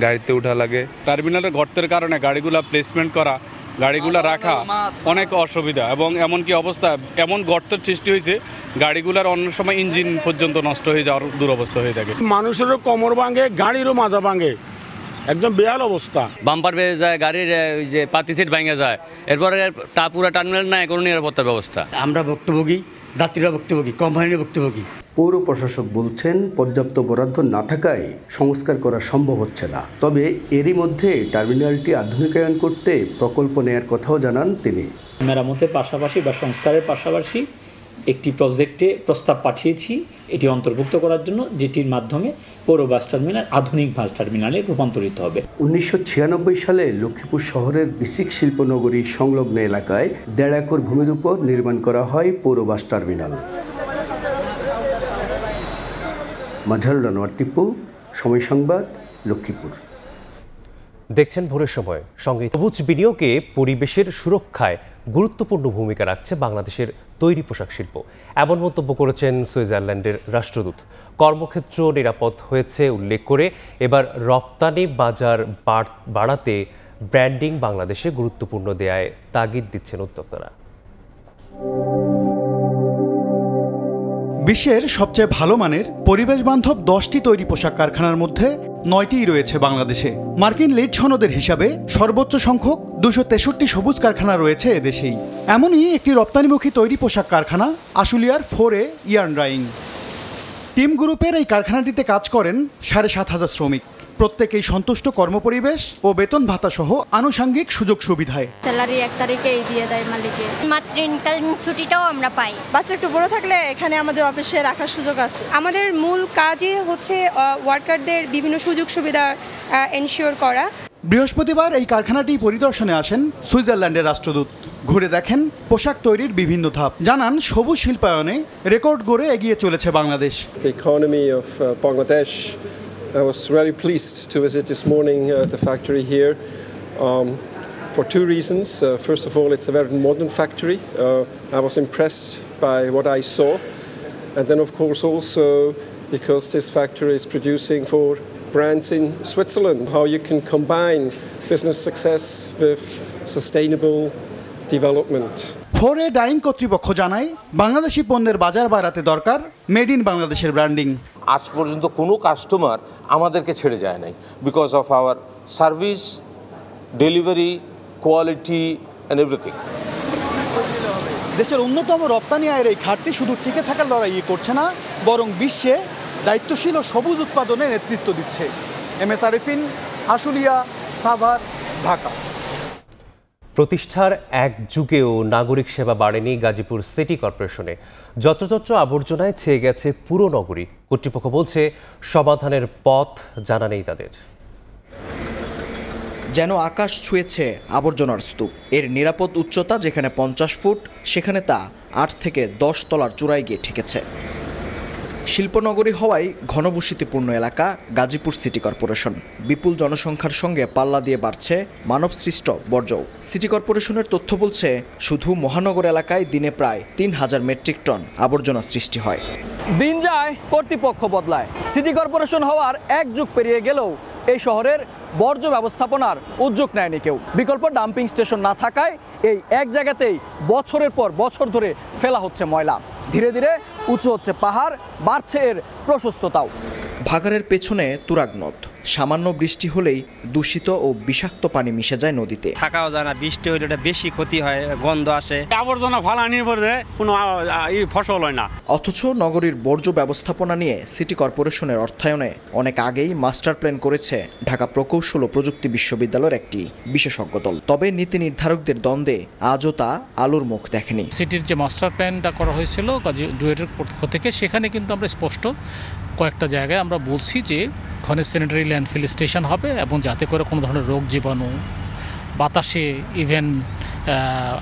গাড়িতে ওঠা লাগে। টার্মিনালের গর্তের কারণে গাড়িগুলো প্লেসমেন্ট করা, গাড়িগুলো রাখা অনেক অসুবিধা, এবং এমনকি অবস্থা এমন গর্তের সৃষ্টি হয়েছে গাড়িগুলোর অন্য সময় ইঞ্জিন পর্যন্ত নষ্ট হয়ে যাওয়ার দুরবস্থা হয়ে থাকে। মানুষেরও কোমর ভাঙে, গাড়িরও মাজা ভাঙে, একদম বেহাল অবস্থা। বাম্পার বেড়ে যায়, গাড়ির ওই যে পাতি সিট ভেঙে যায়, এরপরে পুরো টার্মিনাল নাই কোনো নিরাপত্তার ব্যবস্থা। আমরা ভুক্তভোগী, যাত্রীরা ভুক্তভোগী, কোম্পানির ভুক্তভোগী। পৌর প্রশাসক বলছেন পর্যাপ্ত বরাদ্দ না থাকায় সংস্কার করা সম্ভব হচ্ছে না। তবে এরই মধ্যে টার্মিনালটি আধুনিকায়ন করতে প্রকল্প নেয়ার কথাও জানান তিনি। মেরামতের পাশাপাশি বা সংস্কারের পাশাপাশি একটি প্রজেক্টে প্রস্তাব পাঠিয়েছি এটি অন্তর্ভুক্ত করার জন্য, যেটির মাধ্যমে পৌর বাস টার্মিনাল আধুনিক বাস টার্মিনালে রূপান্তরিত হবে। 1996 সালে লক্ষ্মীপুর শহরের বিসিক শিল্পনগরী সংলগ্ন এলাকায় 1.5 একর ভূমির উপর নির্মাণ করা হয় পৌর বাস টার্মিনাল। মাজহারুল আনোয়ার টিপু, সময় সংবাদ, লক্ষ্মীপুর। দেখছেন ভোরের সময়। সঙ্গে সবুজ বিনিয়োগে পরিবেশের সুরক্ষায় গুরুত্বপূর্ণ ভূমিকা রাখছে বাংলাদেশের তৈরি পোশাক শিল্প, এমন মন্তব্য করেছেন সুইজারল্যান্ডের রাষ্ট্রদূত। কর্মক্ষেত্র নিরাপদ হয়েছে উল্লেখ করে এবার রপ্তানি বাজার বাড়াতে ব্র্যান্ডিং বাংলাদেশে গুরুত্বপূর্ণ দেয়ায় তাগিদ দিচ্ছেন উদ্যোক্তারা। বিশ্বের সবচেয়ে ভালো মানের পরিবেশ বান্ধব 10টি তৈরি পোশাক কারখানার মধ্যে 9টিই রয়েছে বাংলাদেশে। মার্কিন লিড সনদের হিসাবে সর্বোচ্চ সংখ্যক 263 সবুজ কারখানা রয়েছে এদেশেই। এমনই একটি রপ্তানিমুখী তৈরি পোশাক কারখানা আশুলিয়ার 4A ইয়ার্ন ড্রাইং। টিম গ্রুপের এই কারখানাটিতে কাজ করেন 7,500 শ্রমিক। প্রত্যেকেই সন্তুষ্ট কর্মপরিবেশ ও বেতন ভাতা সহ আনুষঙ্গিক সুযোগ সুবিধায়। স্যালারি 1 তারিখেই দিয়ে দেয় মালিকে। মাতৃত্বকালীন ছুটিটাও আমরা পাই। বাচ্চা একটু বড় থাকলে এখানে আমাদের অফিসে রাখার সুযোগ আছে। আমাদের মূল কাজই হচ্ছে ওয়ার্কারদের বিভিন্ন সুযোগ সুবিধা এনশিওর করা। বৃহস্পতিবার এই কারখানাটি পরিদর্শনে আসেন সুইজারল্যান্ডের রাষ্ট্রদূত। ঘুরে দেখেন পোশাক তৈরির বিভিন্ন ধাপ, জানান সবুজ শিল্পায়নে রেকর্ড গড়ে এগিয়ে চলেছে Bangladesh. The economy of Bangladesh. I was very pleased to visit this morning the factory here for two reasons. First of all, it's a very modern factory. I was impressed by what I saw. And then, of course, also because this factory is producing for brands in Switzerland, how you can combine business success with sustainable development. 4A dyeing কর্তৃপক্ষ জানায় বাংলাদেশি পণ্যের বাজার বাড়াতে দরকার made in বাংলাদেশের branding. আজ পর্যন্ত কোনো কাস্টমার আমাদেরকে ছেড়ে যায় নাই, because of our service, delivery, quality and everything. দেশের অন্যতম রপ্তানি আয়ের এই ঘাটতি শুধু টিকে থাকার লড়াই করছে না, বরং বিশ্বে দায়িত্বশীল ও সবুজ উৎপাদনে নেতৃত্ব দিচ্ছে। MS আরিফিন, আশুলিয়া, সাভার, ঢাকা। প্রতিষ্ঠার এক যুগেও নাগরিক সেবা বাড়েনি গাজীপুর সিটি কর্পোরেশনে। যত্রতত্র আবর্জনায় ছেয়ে গেছে পুরো নগরী। কর্তৃপক্ষ বলছে সমাধানের পথ জানা নেই তাদের। যেন আকাশ ছুঁয়েছে আবর্জনার স্তূপ। এর নিরাপদ উচ্চতা যেখানে 50 ফুট, সেখানে তা 8 থেকে 10 তলার চূড়ায় গিয়ে ঠেকেছে। শিল্পনগরী হওয়ায় ঘনবসতিপূর্ণ এলাকা গাজীপুর সিটি কর্পোরেশন। বিপুল জনসংখ্যার সঙ্গে পাল্লা দিয়ে বাড়ছে মানবসৃষ্ট বর্জ্য। সিটি কর্পোরেশনের তথ্য বলছে, শুধু মহানগর এলাকায় দিনে প্রায় ৩,০০০ মেট্রিক টন আবর্জনা সৃষ্টি হয়। দিন যায়, কর্তৃপক্ষ বদলায়। সিটি কর্পোরেশন হওয়ার এক যুগ পেরিয়ে গেলেও এই শহরের বর্জ্য ব্যবস্থাপনার উদ্যোগ নেয়নি কেউ। বিকল্প ডাম্পিং স্টেশন না থাকায় এই এক জায়গাতেই বছরের পর বছর ধরে ফেলা হচ্ছে ময়লা। ধীরে ধীরে উঁচু হচ্ছে পাহাড়, বাড়ছে এর প্রশস্ততাও। ভাগাড়ের পেছনে তুরাগ নদ। সামান্য বৃষ্টি হলেই দূষিত ও বিষাক্ত পানি মিশে যায় নদীতে। থাকাও যায় না, বৃষ্টি হলে এটা বেশি ক্ষতি হয়, গন্ধ আসে, আবর্জনা ফালানি পড়ে কোনো ফসল হয় না। অথচ নগরীর বর্জ্য ব্যবস্থাপনা নিয়ে সিটি কর্পোরেশনের অর্থায়নে অনেক আগেই মাস্টার প্ল্যান করেছে ঢাকা প্রকৌশল ও প্রযুক্তি বিশ্ববিদ্যালয়ের একটি বিশেষজ্ঞ দল। তবে নীতি নির্ধারকদের দ্বন্দ্বে আজও তা আলোর মুখ দেখেনি। সিটির যে মাস্টার প্ল্যানটা করা হয়েছিল ডুয়েটের পক্ষ থেকে, সেখানে কিন্তু আমরা স্পষ্ট কয়েকটা জায়গায় আমরা বলছি যে ওখানে স্যানিটারি ল্যান্ডফিল স্টেশন হবে এবং যাতে করে কোনো ধরনের রোগ জীবাণু বাতাসে, ইভেন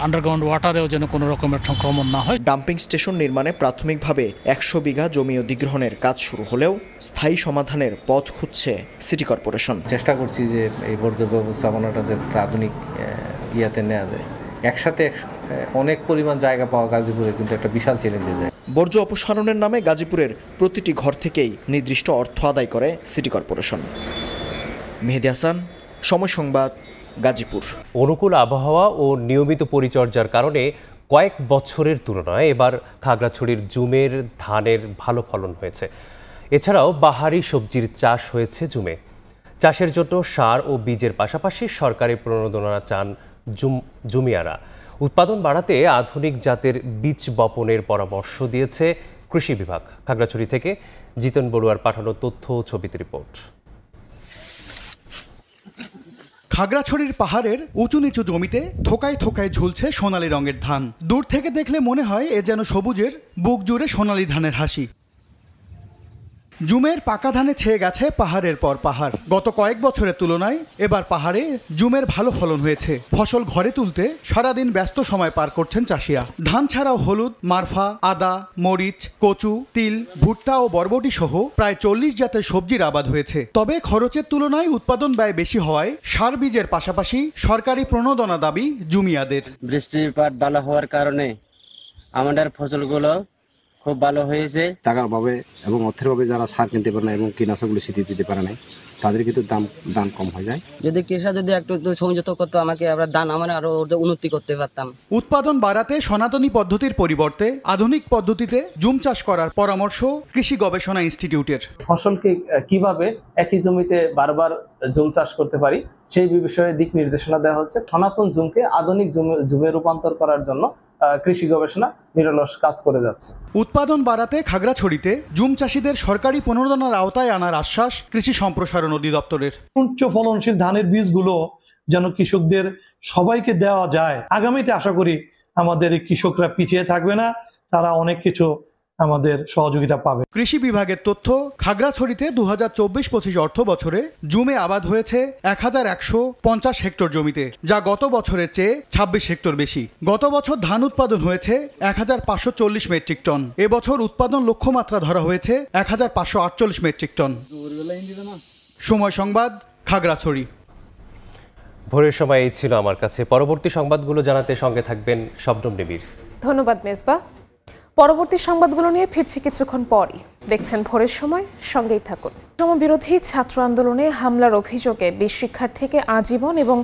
আন্ডারগ্রাউন্ড ওয়াটারেও যেন কোনো রকমের সংক্রমণ না হয়। ডাম্পিং স্টেশন নির্মাণে প্রাথমিকভাবে ১০০ বিঘা জমি অধিগ্রহণের কাজ শুরু হলেও স্থায়ী সমাধানের পথ খুঁজছে সিটি কর্পোরেশন। চেষ্টা করছি যে এই বর্জ্য ব্যবস্থাপনাটা যাতে আধুনিক ইয়াতে নেওয়া যায়। একসাথে অনেক পরিমাণ জায়গা পাওয়া গাজীপুরে কিন্তু একটা বিশাল চ্যালেঞ্জে যায়। বর্জ্য অপসারণের নামে গাজীপুরের প্রতিটি ঘর থেকেই নির্দিষ্ট অর্থ আদায় করে সিটি কর্পোরেশন। মেহেদী হাসান, সময় সংবাদ, গাজীপুর। অনুকূল আবহাওয়া ও নিয়মিত পরিচর্যার কারণে কয়েক বছরের তুলনায় এবার খাগড়াছড়ির জুমের ধানের ভালো ফলন হয়েছে। এছাড়াও বাহারি সবজির চাষ হয়েছে জুমে। চাষের জন্য সার ও বীজের পাশাপাশি সরকারি প্রণোদনা চান জুমিয়ারা। উৎপাদন বাড়াতে আধুনিক জাতের বীজ বপনের পরামর্শ দিয়েছে কৃষি বিভাগ। খাগড়াছড়ি থেকে জিতেন বড়ুয়ার পাঠানো তথ্য ও ছবিতে রিপোর্ট। খাগড়াছড়ির পাহাড়ের উঁচু নিচু জমিতে থোকায় থোকায় ঝুলছে সোনালী রঙের ধান। দূর থেকে দেখলে মনে হয় এ যেন সবুজের বুক জুড়ে সোনালী ধানের হাসি। জুমের পাকা ধানে ছেয়ে গেছে পাহাড়ের পর পাহাড়। গত কয়েক বছরের তুলনায় এবার পাহাড়ে জুমের ভালো ফলন হয়েছে। ফসল ঘরে তুলতে সারাদিন ব্যস্ত সময় পার করছেন চাষিরা। ধান ছাড়াও হলুদ, মারফা, আদা, মরিচ, কচু, তিল, ভুট্টা ও বরবটি সহ প্রায় 40 জাতের সবজির আবাদ হয়েছে। তবে খরচের তুলনায় উৎপাদন ব্যয় বেশি হওয়ায় সার বীজের পাশাপাশি সরকারি প্রণোদনা দাবি জুমিয়াদের। বৃষ্টিপাত ভালো হওয়ার কারণে আমাদের ফসলগুলো খুব ভালো হয়েছে। টাকার অভাবে এবং অর্থের অভাবে যারা সার কিনতে পারে না এবং কীটনাশকগুলো শীত দিতে পারে না, তাদের কিন্তু দাম কম হয়ে যায়। যদি কৃষক যদি একটু সংযত করতো আমাকে, আমরা দান আমরা আরো উন্নতি করতে পারতাম। উৎপাদন বাড়াতে সনাতনী পদ্ধতির পরিবর্তে আধুনিক পদ্ধতিতে জুম চাষ করার পরামর্শ কৃষি গবেষণা ইনস্টিটিউটের। ফসলকে কিভাবে একই জমিতে বারবার জুম চাষ করতে পারি সেই বিষয়ে দিক নির্দেশনা দেওয়া হচ্ছে। সনাতন জুমকে আধুনিক জুমে রূপান্তর করার জন্য কৃষি গবেষণা নিরলস কাজ করে যাচ্ছে। উৎপাদন বাড়াতে খাগড়াছড়িতে জুম চাষীদের সরকারি প্রণোদনার আওতায় আনার আশ্বাস কৃষি সম্প্রসারণ অধিদপ্তরের। উচ্চ ফলনশীল ধানের বীজগুলো যেন কৃষকদের সবাইকে দেওয়া যায়। আগামীতে আশা করি আমাদের কৃষকরা পিছিয়ে থাকবে না, তারা অনেক কিছু আমাদের সহযোগিতা পাবে। কৃষি বিভাগের তথ্য, খাগড়াছড়িতে 2024-25 অর্থ বছরে জুমে আবাদ হয়েছে 1150 হেক্টর জমিতে, যা গত বছরের চেয়ে 26 হেক্টর বেশি। গত বছর ধান উৎপাদন হয়েছে 1540 মেট্রিক টন। এবছর উৎপাদন লক্ষ্যমাত্রা ধরা হয়েছে 1548 মেট্রিক টন। সময় সংবাদ, খাগড়াছড়ি। ভোরের সময় এই ছিল আমার কাছে। পরবর্তী সংবাদগুলো জানাতে সঙ্গে থাকবেন শবনম নিবিড়। ধন্যবাদ মেজবা। পরবর্তী সংবাদগুলো নিয়ে ফিরছি কিছুক্ষণ পরই। দেখছেন ভোরের সময়, সঙ্গেই থাকুন। বিরোধী ছাত্র আন্দোলনে হামলার অভিযোগে 20 শিক্ষার্থীকে আজীবন এবং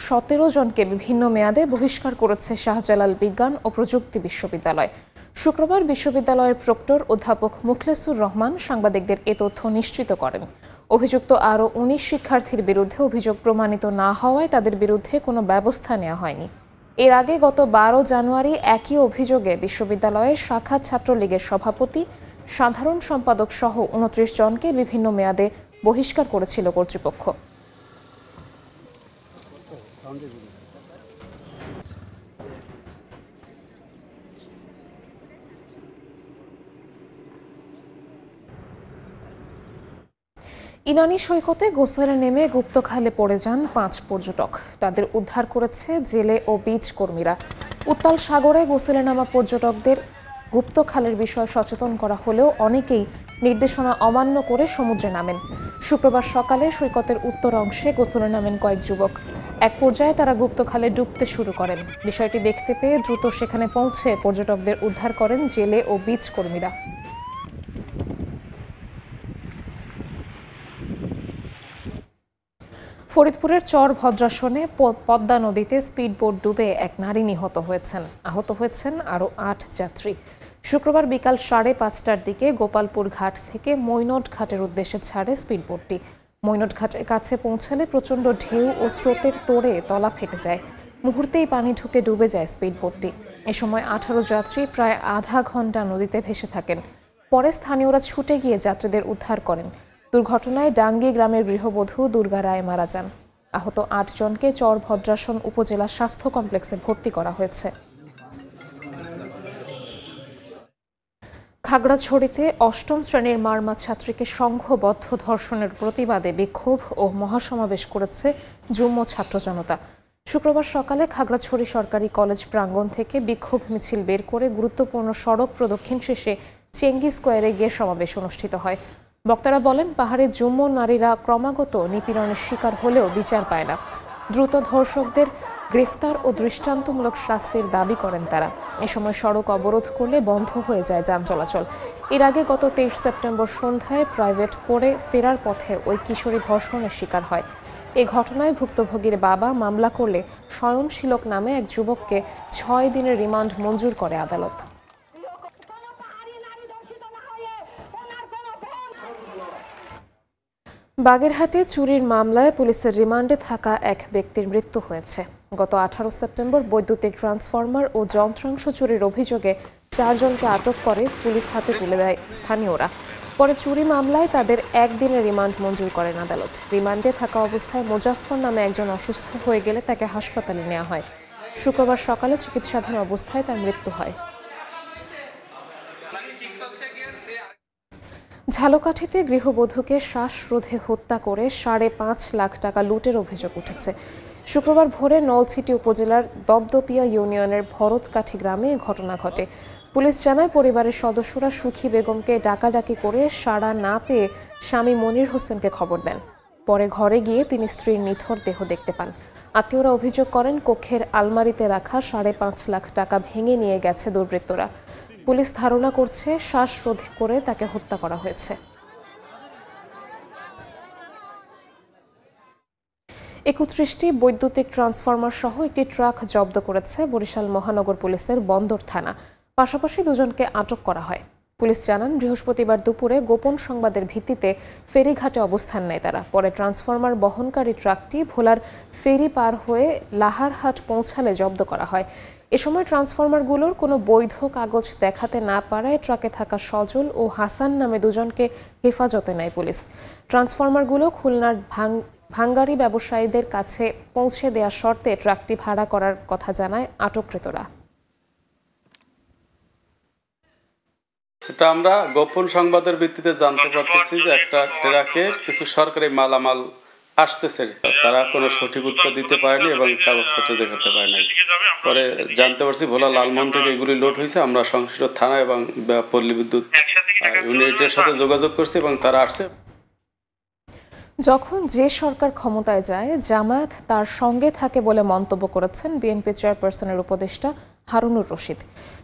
17 জনকে বিভিন্ন মেয়াদে বহিষ্কার করেছে শাহজালাল বিজ্ঞান ও প্রযুক্তি বিশ্ববিদ্যালয়। শুক্রবার বিশ্ববিদ্যালয়ের প্রক্টর অধ্যাপক মুখলেসুর রহমান সাংবাদিকদের এ তথ্য নিশ্চিত করেন। অভিযুক্ত আরও 19 শিক্ষার্থীর বিরুদ্ধে অভিযোগ প্রমাণিত না হওয়ায় তাদের বিরুদ্ধে কোনো ব্যবস্থা নেওয়া হয়নি। এর আগে গত 12 জানুয়ারি একই অভিযোগে বিশ্ববিদ্যালয়ের শাখা ছাত্রলীগের সভাপতি, সাধারণ সম্পাদক সহ 29 জনকে বিভিন্ন মেয়াদে বহিষ্কার করেছিল কর্তৃপক্ষ। ইনানী সৈকতে গোসলে নেমে গুপ্তখালে পড়ে যান 5 পর্যটক। তাদের উদ্ধার করেছে জেলে ও বিচ কর্মীরা। উত্তাল সাগরে গোসলে নামা পর্যটকদের গুপ্ত খালের বিষয়ে সচেতন করা হলেও অনেকেই নির্দেশনা অমান্য করে সমুদ্রে নামেন। শুক্রবার সকালে সৈকতের উত্তর অংশে গোসলে নামেন কয়েক যুবক। এক পর্যায়ে তারা গুপ্ত খালে ডুবতে শুরু করেন। বিষয়টি দেখতে পেয়ে দ্রুত সেখানে পৌঁছে পর্যটকদের উদ্ধার করেন জেলে ও বিচ কর্মীরা। ফরিদপুরের চর ভদ্রাসনে পদ্মা নদীতে স্পিডবোট ডুবে এক নারী নিহত হয়েছেন। আহত হয়েছেন আরও ৮ যাত্রী। শুক্রবার বিকাল 5:30টার দিকে গোপালপুর ঘাট থেকে মৈনট ঘাটের উদ্দেশ্যে ছাড়ে স্পিডবোটটি। মৈনট ঘাটের কাছে পৌঁছালে প্রচণ্ড ঢেউ ও স্রোতের তোড়ে তলা ফেটে যায়। মুহূর্তেই পানি ঢুকে ডুবে যায় স্পিডবোটটি। এ সময় 18 যাত্রী প্রায় আধা ঘন্টা নদীতে ভেসে থাকেন। পরে স্থানীয়রা ছুটে গিয়ে যাত্রীদের উদ্ধার করেন। দুর্ঘটনায় ডাঙ্গি গ্রামের গৃহবধূ দুর্গা রায় মারা যান। আহত ৮ জনকে চর ভদ্রাসন উপজেলা স্বাস্থ্য কমপ্লেক্সে ভর্তি করা হয়েছে। খাগড়াছড়িতে ৮ম শ্রেণীর মারমা ছাত্রীকে সংঘবদ্ধ ধর্ষণের প্রতিবাদে বিক্ষোভ ও মহাসমাবেশ করেছে যুগ্ম ছাত্র জনতা। শুক্রবার সকালে খাগড়াছড়ি সরকারি কলেজ প্রাঙ্গণ থেকে বিক্ষোভ মিছিল বের করে গুরুত্বপূর্ণ সড়ক প্রদক্ষিণ শেষে চেঙ্গি স্কোয়ারে গিয়ে সমাবেশ অনুষ্ঠিত হয়। বক্তারা বলেন, পাহাড়ে যুগ্ম নারীরা ক্রমাগত নিপীড়নের শিকার হলেও বিচার পায় না। দ্রুত ধর্ষকদের গ্রেফতার ও দৃষ্টান্তমূলক শাস্তির দাবি করেন তারা। এ সময় সড়ক অবরোধ করলে বন্ধ হয়ে যায় যান চলাচল। এর আগে গত 23 সেপ্টেম্বর সন্ধ্যায় প্রাইভেট পড়ে ফেরার পথে ওই কিশোরী ধর্ষণের শিকার হয়। এ ঘটনায় ভুক্তভোগীর বাবা মামলা করলে শয়নশীলক নামে এক যুবককে 6 দিনের রিমান্ড মঞ্জুর করে আদালত। বাগেরহাটে চুরির মামলায় পুলিশের রিমান্ডে থাকা এক ব্যক্তির মৃত্যু হয়েছে। গত 18 সেপ্টেম্বর বৈদ্যুতিক ট্রান্সফরমার ও যন্ত্রাংশ চুরির অভিযোগে 4 জনকে আটক করে পুলিশ হাতে তুলে দেয় স্থানীয়রা। পরে চুরি মামলায় তাদের 1 দিনের রিমান্ড মঞ্জুর করেন আদালত। রিমান্ডে থাকা অবস্থায় মোজাফফর নামে একজন অসুস্থ হয়ে গেলে তাকে হাসপাতালে নেওয়া হয়। শুক্রবার সকালে চিকিৎসাধীন অবস্থায় তার মৃত্যু হয়। ঝালকাঠিতে গৃহবধূকে শ্বাসরোধে হত্যা করে 5.5 লাখ টাকা লুটের অভিযোগ উঠেছে। শুক্রবার ভোরে নলছিটি উপজেলার দপদপিয়া ইউনিয়নের ভরতকাঠি গ্রামে ঘটনা ঘটে। পুলিশ জানায়, পরিবারের সদস্যরা সুখী বেগমকে ডাকাডাকি করে সাড়া না পেয়ে স্বামী মনির হোসেনকে খবর দেন। পরে ঘরে গিয়ে তিনি স্ত্রীর নিথর দেহ দেখতে পান। আত্মীয়রা অভিযোগ করেন, কক্ষের আলমারিতে রাখা 5.5 লাখ টাকা ভেঙে নিয়ে গেছে দুর্বৃত্তরা। পুলিশ ধারণা করছে শ্বাসরোধ করে তাকে হত্যা করা হয়েছে। 31টি বৈদ্যুতিক ট্রান্সফরমার সহ একটি ট্রাক জব্দ করেছে বরিশাল মহানগর পুলিশের বন্দর থানা। পাশাপাশি 2 জনকে আটক করা হয়। পুলিশ জানান, বৃহস্পতিবার দুপুরে গোপন সংবাদের ভিত্তিতে ফেরিঘাটে অবস্থান নেয় তারা। পরে ট্রান্সফরমার বহনকারী ট্রাকটি ভোলার ফেরি পার হয়ে লাহারহাট পৌঁছালে জব্দ করা হয়। এ সময় ট্রান্সফরমারগুলোর কোনো বৈধ কাগজ দেখাতে না পারায় ট্রাকে থাকা সজল ও হাসান নামে 2 জনকে হেফাজতে নেয় পুলিশ। ট্রান্সফরমারগুলো খুলনার ভাঙ্গারি ব্যবসায়ীদের কাছে পৌঁছে দেওয়ার শর্তে ট্রাকটি ভাড়া করার কথা জানায় আটককৃতরা। এটা আমরা গোপন সংবাদের ভিত্তিতে জানতে পারতেছি যে একটা ট্রাকে কিছু সরকারি মালামাল আসতেছে। তারা কোনো সঠিক উত্তর দিতে পারেনি এবং কাগজপত্র দেখাতে পারে নাই। পরে জানতে পারছি ভোলা লালমোহন থেকে এগুলি লোড হয়েছে। আমরা সংশ্লিষ্ট থানা এবং পল্লী বিদ্যুৎ ইউনিটের সাথে যোগাযোগ করছি এবং তারা আসছে। যখন যে সরকার ক্ষমতায় যায়, জামায়াত তার সঙ্গে থাকে বলে মন্তব্য করেছেন বিএনপি চেয়ারপারসনের উপদেষ্টা হারুনুর রশিদ।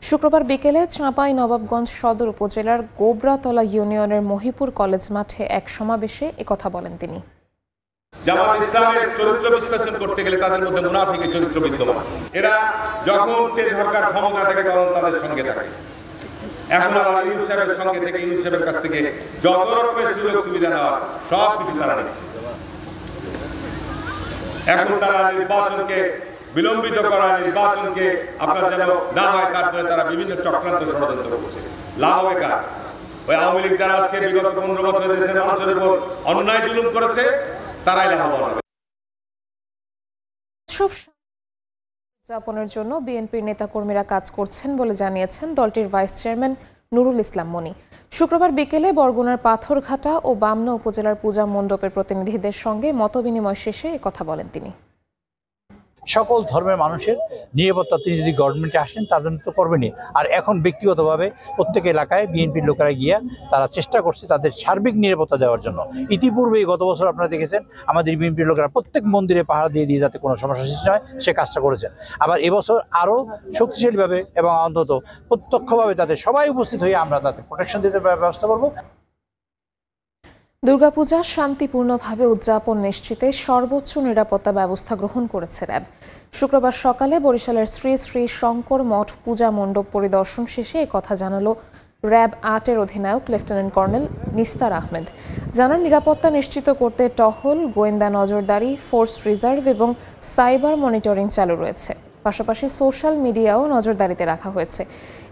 শুক্রবার বিকেলে চাঁপাইনবাবগঞ্জ সদর উপজেলার গোবরাতলা ইউনিয়নের মহিপুর কলেজ মাঠে এক সমাবেশে একথা বলেন তিনি। জামাত ইসলামের চরিত্র বিশ্লেষণ করতে গেলে তাদের মধ্যে মুনাফিকের চরিত্র বিদ্যমান। এরা যখন যে সরকার ক্ষমতা থাকে তখন তাদের সঙ্গে থাকে। এখন আবার ইউনূস সাহেবের সঙ্গে থেকে ইউনূস সাহেবের কাছ থেকে যত রকমের সুযোগ সুবিধা নেওয়া সব কিছু তারা নিচ্ছে। এখন তারা নির্বাচনকে বিলম্বিত করা, নির্বাচনকে আপনার যেন না হয় তার জন্য তারা বিভিন্ন চক্রান্ত ষড়যন্ত্র করছে। লাভ হবে কার? ওই আওয়ামী লীগ যারা আজকে বিগত 15 বছর দেশের মানুষের উপর অন্যায় জুলুম করেছে তারাই লাভবান হবে। উদযাপনের জন্য বিএনপির নেতাকর্মীরা কাজ করছেন বলে জানিয়েছেন দলটির ভাইস চেয়ারম্যান নুরুল ইসলাম মনি। শুক্রবার বিকেলে বরগুনার পাথরঘাটা ও বামনা উপজেলার পূজা মণ্ডপের প্রতিনিধিদের সঙ্গে মতবিনিময় শেষে একথা বলেন তিনি। সকল ধর্মের মানুষের নিরাপত্তা তিনি যদি গভর্নমেন্টে আসেন তার জন্য তো করবেনই। আর এখন ব্যক্তিগতভাবে প্রত্যেক এলাকায় বিএনপির লোকেরা গিয়া তারা চেষ্টা করছে তাদের সার্বিক নিরাপত্তা দেওয়ার জন্য। ইতিপূর্বেই গত বছর আপনারা দেখেছেন আমাদের বিএনপির লোকেরা প্রত্যেক মন্দিরে পাহারা দিয়ে যাতে কোনো সমস্যা সৃষ্টি হয় সে কাজটা করেছেন। আবার এবছর আরও শক্তিশালীভাবে এবং অন্তত প্রত্যক্ষভাবে তাদের সবাই উপস্থিত হয়ে আমরা তাদের প্রোটেকশন দিতে ব্যবস্থা করব। দুর্গাপূজা শান্তিপূর্ণভাবে উদযাপন নিশ্চিতে সর্বোচ্চ নিরাপত্তা ব্যবস্থা গ্রহণ করেছে র্যাব। শুক্রবার সকালে বরিশালের শ্রী শ্রী শঙ্কর মঠ পূজা মণ্ডপ পরিদর্শন শেষে একথা জানালো র্যাব ৮-এর অধিনায়ক লেফটেন্যান্ট কর্নেল নিস্তার আহমেদ। জানান নিরাপত্তা নিশ্চিত করতে টহল, গোয়েন্দা নজরদারি, ফোর্স রিজার্ভ এবং সাইবার মনিটরিং চালু রয়েছে। পাশাপাশি সোশ্যাল মিডিয়াও নজরদারিতে রাখা হয়েছে।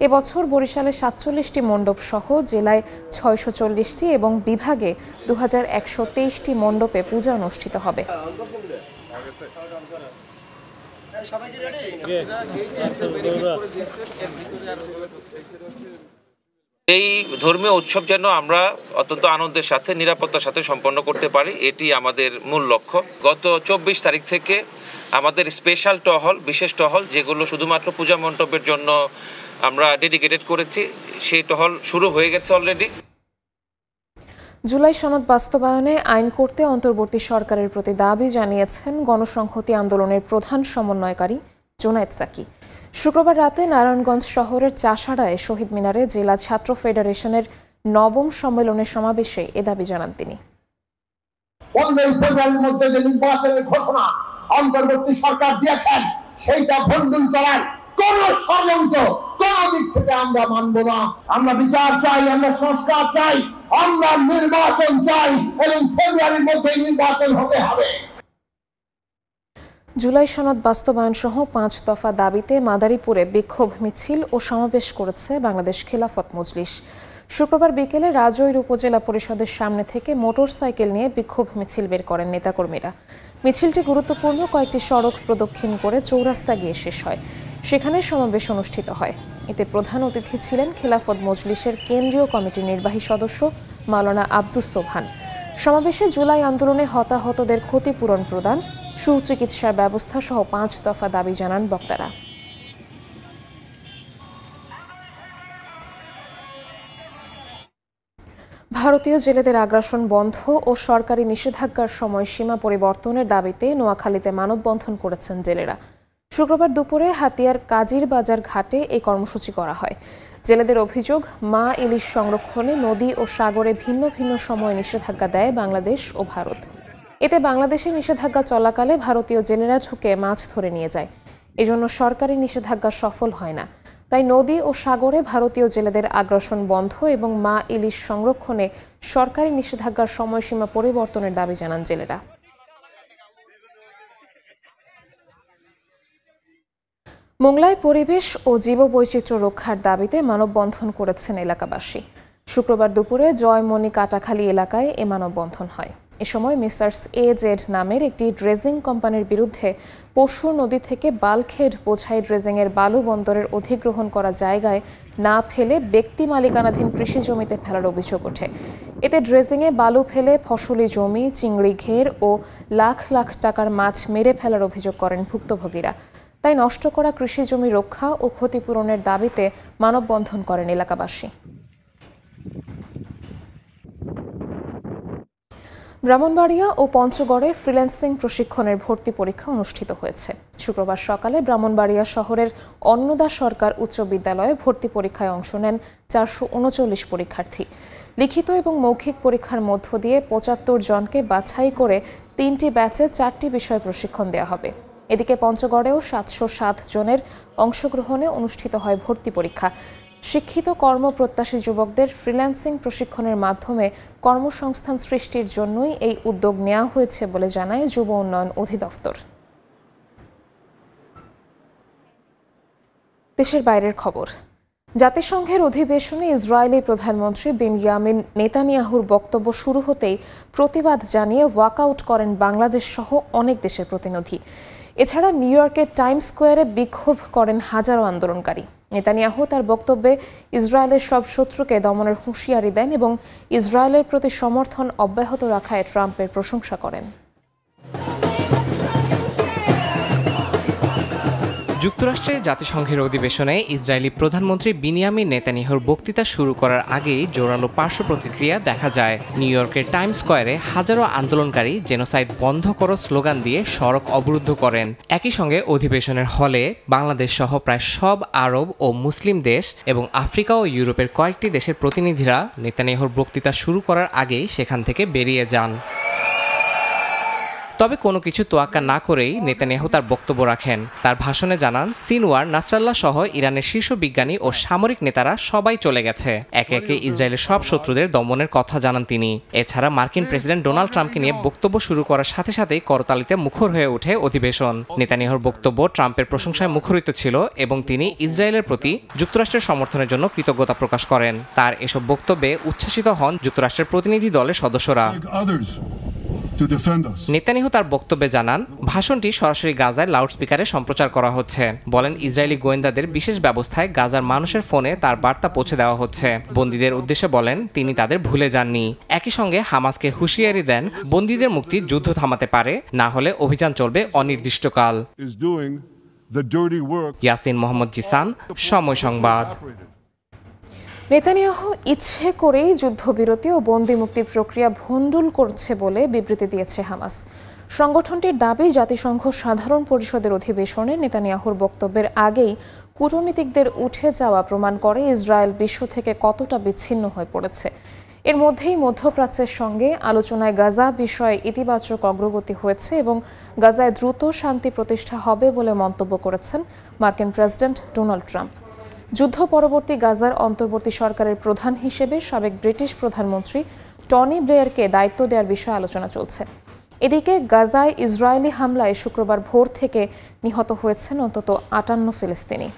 এবছর বরিশালে ৪৭টি মণ্ডপ সহ জেলায় ৬৪০টি এবং বিভাগে ২১২৩টি মণ্ডপে পূজা অনুষ্ঠিত হবে। এই ধর্মীয় উৎসব যেন আমরা অত্যন্ত আনন্দের সাথে নিরাপত্তার সাথে সম্পন্ন করতে পারি, এটি আমাদের মূল লক্ষ্য। গত ২৪ তারিখ থেকে আমাদের স্পেশাল টহল, বিশেষ টহল যেগুলো শুধুমাত্র পূজা মণ্ডপের জন্য আমরা ডেডিকেটেড করেছি, সেই টহল শুরু হয়ে গেছে অলরেডি। জুলাই সনদ বাস্তবায়নে আইন করতে অন্তর্বর্তী সরকারের প্রতি দাবি জানিয়েছেন গণসংহতি আন্দোলনের প্রধান সমন্বয়কারী জুনায়েদ সাকি। শুক্রবার রাতে নারায়ণগঞ্জ শহরের চাষাড়ায় শহীদ মিনারে জেলা ছাত্র ফেডারেশনের ৯ম সম্মেলনের সমাবেশে এ দাবি জানান তিনি। 15 ফেব্রুয়ারির মধ্যে যে নির্বাচনের ঘোষণা অন্তর্বর্তী সরকার দিয়েছেন সেইটা ভণ্ডুল করার কোন ষড়যন্ত্র কোন দিক থেকে আমরা মানব না। আমরা বিচার চাই, আমরা সংস্কার চাই, আমরা নির্বাচন চাই এবং ফেব্রুয়ারির মধ্যে নির্বাচন হতে হবে। জুলাই সনদ বাস্তবায়ন সহ ৫ দফা দাবিতে মাদারীপুরে বিক্ষোভ মিছিল ও সমাবেশ করেছে বাংলাদেশ খেলাফত মজলিস। শুক্রবার বিকেলে রাজৈর উপজেলা পরিষদের সামনে থেকে মোটরসাইকেল নিয়ে বিক্ষোভ মিছিল বের করেন নেতাকর্মীরা। মিছিলটি গুরুত্বপূর্ণ কয়েকটি সড়ক প্রদক্ষিণ করে চৌরাস্তা গিয়ে শেষ হয়। সেখানে সমাবেশ অনুষ্ঠিত হয়। এতে প্রধান অতিথি ছিলেন খেলাফত মজলিসের কেন্দ্রীয় কমিটির নির্বাহী সদস্য মাওলানা আব্দুস সোবহান। সমাবেশে জুলাই আন্দোলনে হতাহতদের ক্ষতিপূরণ প্রদান, সুচিকিৎসার ব্যবস্থা সহ ৫ দফা দাবি জানান বক্তারা। ভারতীয় জেলেদের আগ্রাসন বন্ধ ও সরকারি নিষেধাজ্ঞার সময়সীমা পরিবর্তনের দাবিতে নোয়াখালীতে মানববন্ধন করেছেন জেলেরা। শুক্রবার দুপুরে হাতিয়ার কাজির বাজার ঘাটে এই কর্মসূচি করা হয়। জেলেদের অভিযোগ, মা ইলিশ সংরক্ষণে নদী ও সাগরে ভিন্ন ভিন্ন সময়ে নিষেধাজ্ঞা দেয় বাংলাদেশ ও ভারত। এতে বাংলাদেশে নিষেধাজ্ঞা চলাকালে ভারতীয় জেলেরা ঢুকে মাছ ধরে নিয়ে যায়। এজন্য সরকারি নিষেধাজ্ঞা সফল হয় না। তাই নদী ও সাগরে ভারতীয় জেলেদের আগ্রাসন বন্ধ এবং মা ইলিশ সংরক্ষণে সরকারি নিষেধাজ্ঞার সময়সীমা পরিবর্তনের দাবি জানান জেলেরা। মোংলায় পরিবেশ ও জীববৈচিত্র্য রক্ষার দাবিতে মানববন্ধন করেছেন এলাকাবাসী। শুক্রবার দুপুরে জয়মণি কাটাখালী এলাকায় এ মানববন্ধন হয়। এ সময় মিসার্স এজেড নামের একটি ড্রেজিং কোম্পানির বিরুদ্ধে পশুর নদী থেকে বালখেড বোঝাই ড্রেজিংয়ের বালু বন্দরের অধিগ্রহণ করা জায়গায় না ফেলে ব্যক্তি মালিকানাধীন কৃষি জমিতে ফেলার অভিযোগ ওঠে। এতে ড্রেজিংয়ে বালু ফেলে ফসলি জমি, চিংড়ি ঘের ও লাখ লাখ টাকার মাছ মেরে ফেলার অভিযোগ করেন ভুক্তভোগীরা। তাই নষ্ট করা কৃষি জমি রক্ষা ও ক্ষতিপূরণের দাবিতে মানববন্ধন করেন এলাকাবাসী। ব্রাহ্মণবাড়িয়া ও পঞ্চগড়ে ফ্রিল্যান্সিং প্রশিক্ষণের ভর্তি পরীক্ষা অনুষ্ঠিত হয়েছে। শুক্রবার সকালে ব্রাহ্মণবাড়িয়া শহরের অন্নদা সরকার উচ্চ বিদ্যালয়ে ভর্তি পরীক্ষায় অংশ নেন ৪৩৯ পরীক্ষার্থী। লিখিত এবং মৌখিক পরীক্ষার মধ্য দিয়ে ৭৫ জনকে বাছাই করে ৩টি ব্যাচে 4টি বিষয় প্রশিক্ষণ দেওয়া হবে। এদিকে পঞ্চগড়েও ৭০৭ জনের অংশগ্রহণে অনুষ্ঠিত হয় ভর্তি পরীক্ষা। শিক্ষিত কর্মপ্রত্যাশী যুবকদের ফ্রিল্যান্সিং প্রশিক্ষণের মাধ্যমে কর্মসংস্থান সৃষ্টির জন্যই এই উদ্যোগ নেওয়া হয়েছে বলে জানায় যুব উন্নয়ন অধিদপ্তর। দেশের বাইরের খবর। জাতিসংঘের অধিবেশনে ইসরায়েলি প্রধানমন্ত্রী বেনিয়ামিন নেতানিয়াহুর বক্তব্য শুরু হতেই প্রতিবাদ জানিয়ে ওয়াকআউট করেন বাংলাদেশ সহ অনেক দেশের প্রতিনিধি। এছাড়া নিউ ইয়র্কের টাইমস স্কোয়ারে বিক্ষোভ করেন হাজারো আন্দোলনকারী। নেতানিয়াহু তার বক্তব্যে ইসরায়েলের সব শত্রুকে দমনের হুঁশিয়ারি দেন এবং ইসরায়েলের প্রতি সমর্থন অব্যাহত রাখায় ট্রাম্পের প্রশংসা করেন। যুক্তরাষ্ট্রে জাতিসংঘের অধিবেশনে ইসরায়েলি প্রধানমন্ত্রী বিনিয়ামিন নেতানিয়াহুর বক্তৃতা শুরু করার আগেই জোরালো পার্শ্ব প্রতিক্রিয়া দেখা যায়। নিউ ইয়র্কের টাইমস স্কয়ারে হাজারো আন্দোলনকারী জেনোসাইড বন্ধ করো স্লোগান দিয়ে সড়ক অবরুদ্ধ করেন। একই সঙ্গে অধিবেশনের হলে বাংলাদেশ সহ প্রায় সব আরব ও মুসলিম দেশ এবং আফ্রিকা ও ইউরোপের কয়েকটি দেশের প্রতিনিধিরা নেতানিয়াহুর বক্তৃতা শুরু করার আগেই সেখান থেকে বেরিয়ে যান। তবে কোনো কিছু তোয়াক্কা না করেই নেতানিয়াহু তার বক্তব্য রাখেন। তার ভাষণে জানান, সিনওয়ার, নাসরাল্লাহ সহ ইরানের শীর্ষ বিজ্ঞানী ও সামরিক নেতারা সবাই চলে গেছে। একে একে ইসরায়েলের সব শত্রুদের দমনের কথা জানান তিনি। এছাড়া মার্কিন প্রেসিডেন্ট ডোনাল্ড ট্রাম্পকে নিয়ে বক্তব্য শুরু করার সাথে সাথেই করতালিতে মুখর হয়ে ওঠে অধিবেশন। নেতানিয়াহুর বক্তব্য ট্রাম্পের প্রশংসায় মুখরিত ছিল এবং তিনি ইসরায়েলের প্রতি যুক্তরাষ্ট্রের সমর্থনের জন্য কৃতজ্ঞতা প্রকাশ করেন। তার এসব বক্তব্যে উচ্ছ্বাসিত হন যুক্তরাষ্ট্রের প্রতিনিধি দলের সদস্যরা। নেতানিয়াহু তার বক্তব্যে জানান, ভাষণটি সরাসরি গাজায় লাউডস্পিকারে সম্প্রচার করা হচ্ছে। বলেন, ইসরায়েলি গোয়েন্দাদের বিশেষ ব্যবস্থায় গাজার মানুষের ফোনে তার বার্তা পৌঁছে দেওয়া হচ্ছে। বন্দীদের উদ্দেশ্যে বলেন, তিনি তাদের ভুলে যাননি। একই সঙ্গে হামাসকে হুঁশিয়ারি দেন, বন্দীদের মুক্তি যুদ্ধ থামাতে পারে, না হলে অভিযান চলবে অনির্দিষ্টকাল। ইয়াসিন মোহাম্মদ জিসান, সময় সংবাদ। নেতানিয়াহু ইচ্ছে করেই যুদ্ধবিরতি ও বন্দি মুক্তির প্রক্রিয়া ভণ্ডুল করছে বলে বিবৃতি দিয়েছে হামাস। সংগঠনটির দাবি, জাতিসংঘ সাধারণ পরিষদের অধিবেশনে নেতানিয়াহুর বক্তব্যের আগেই কূটনীতিকদের উঠে যাওয়া প্রমাণ করে ইসরায়েল বিশ্ব থেকে কতটা বিচ্ছিন্ন হয়ে পড়েছে। এর মধ্যেই মধ্যপ্রাচ্যের সঙ্গে আলোচনায় গাজা বিষয়ে ইতিবাচক অগ্রগতি হয়েছে এবং গাজায় দ্রুত শান্তি প্রতিষ্ঠা হবে বলে মন্তব্য করেছেন মার্কিন প্রেসিডেন্ট ডোনাল্ড ট্রাম্প। যুদ্ধ পরবর্তী গাজার অন্তর্বর্তী সরকারের প্রধান হিসেবে সাবেক ব্রিটিশ প্রধানমন্ত্রী টনি ব্লেয়ারকে দায়িত্ব দেওয়ার বিষয়ে আলোচনা চলছে। এদিকে গাজায় ইসরায়েলি হামলায় শুক্রবার ভোর থেকে নিহত হয়েছেন অন্তত 58 ফিলিস্তিনি।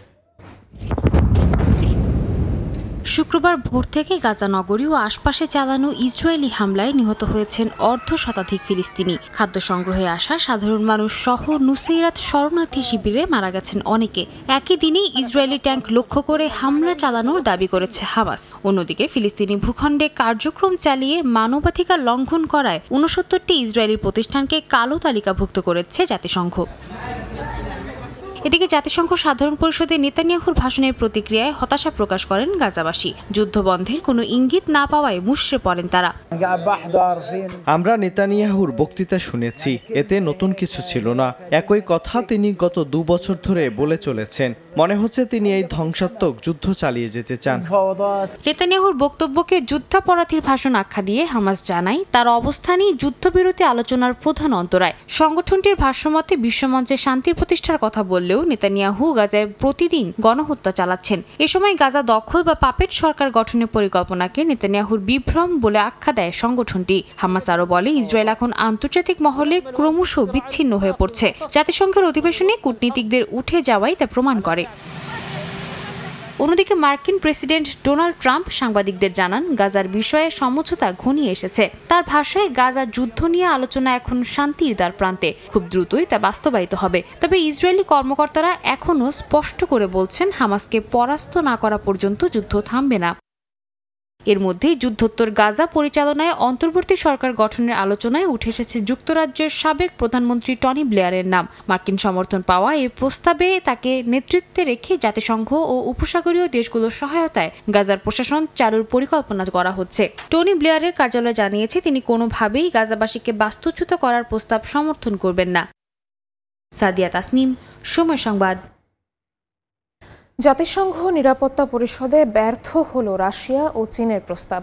শুক্রবার ভোর থেকে গাজা নগরী ও আশপাশে চালানো ইসরায়েলি হামলায় নিহত হয়েছেন অর্ধশতাধিক ফিলিস্তিনি। খাদ্য সংগ্রহে আসা সাধারণ মানুষ সহ নুসেইরাত শরণার্থী শিবিরে মারা গেছেন অনেকে। একই দিনে ইসরায়েলি ট্যাঙ্ক লক্ষ্য করে হামলা চালানোর দাবি করেছে হামাস। অন্যদিকে ফিলিস্তিনি ভূখণ্ডে কার্যক্রম চালিয়ে মানবাধিকার লঙ্ঘন করায় 69টি ইসরায়েলি প্রতিষ্ঠানকে কালো তালিকাভুক্ত করেছে জাতিসংঘ। এদিকে জাতিসংঘ সাধারণ পরিষদে নেতানিয়াহুর ভাষণের প্রতিক্রিয়ায় হতাশা প্রকাশ করেন গাজাবাসী। যুদ্ধবন্ধের কোনো ইঙ্গিত না পাওয়ায় মুষড়ে পড়েন তারা। আমরা নেতানিয়াহুর বক্তৃতা শুনেছি, এতে নতুন কিছু ছিল না। একই কথা তিনি গত 2 বছর ধরে বলে চলেছেন। মনে হচ্ছে তিনি এই ধ্বংসাত্মক যুদ্ধ চালিয়ে যেতে চান। নেতানিয়াহুর বক্তব্যকে যুদ্ধাপরাধীর ভাষণ আখ্যা দিয়ে হামাস জানায়, তার অবস্থানই যুদ্ধবিরতি আলোচনার প্রধান অন্তরায়। সংগঠনটির ভাষ্যমতে বিশ্বমঞ্চে শান্তির প্রতিষ্ঠার কথা বললেও নেতানিয়াহু গাজায় প্রতিদিন গণহত্যা চালাচ্ছেন। এ সময় গাজা দখল বা পাপেট সরকার গঠনের পরিকল্পনাকে নেতানিয়াহুর বিভ্রম বলে আখ্যা দেয় সংগঠনটি। হামাস আরও বলে, ইসরায়েল এখন আন্তর্জাতিক মহলে ক্রমশ বিচ্ছিন্ন হয়ে পড়ছে। জাতিসংঘের অধিবেশনে কূটনীতিকদের উঠে যাওয়াই তা প্রমাণ করে। অন্যদিকে মার্কিন প্রেসিডেন্ট ডোনাল্ড ট্রাম্প সাংবাদিকদের জানান, গাজার বিষয়ে সমঝোতা ঘনিয়ে এসেছে। তার ভাষায়, গাজা যুদ্ধ নিয়ে আলোচনা এখন শান্তির দ্বার প্রান্তে, খুব দ্রুতই তা বাস্তবায়িত হবে। তবে ইসরায়েলি কর্মকর্তারা এখনও স্পষ্ট করে বলছেন, হামাসকে পরাস্ত না করা পর্যন্ত যুদ্ধ থামবে না। এর মধ্যেই যুদ্ধোত্তর গাজা পরিচালনায় অন্তর্বর্তী সরকার গঠনের আলোচনায় উঠে এসেছে যুক্তরাজ্যের সাবেক প্রধানমন্ত্রী টনি ব্লেয়ারের নাম। মার্কিন সমর্থন পাওয়া এই প্রস্তাবে তাকে নেতৃত্বে রেখে জাতিসংঘ ও উপসাগরীয় দেশগুলোর সহায়তায় গাজার প্রশাসন চালুর পরিকল্পনা করা হচ্ছে। টনি ব্লেয়ারের কার্যালয় জানিয়েছে, তিনি কোনোভাবেই গাজাবাসীকে বাস্তুচ্যুত করার প্রস্তাব সমর্থন করবেন না। সাদিয়া তাসনিম, সময় সংবাদ। জাতিসংঘ নিরাপত্তা পরিষদে ব্যর্থ হল রাশিয়া ও চীনের প্রস্তাব।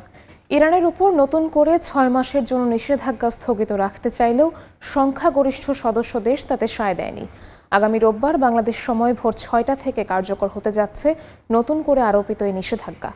ইরানের উপর নতুন করে 6 মাসের জন্য নিষেধাজ্ঞা স্থগিত রাখতে চাইলেও সংখ্যাগরিষ্ঠ সদস্য দেশ তাতে সায় দেয়নি। আগামী রোববার বাংলাদেশ সময় ভোর 6টা থেকে কার্যকর হতে যাচ্ছে নতুন করে আরোপিত এই নিষেধাজ্ঞা।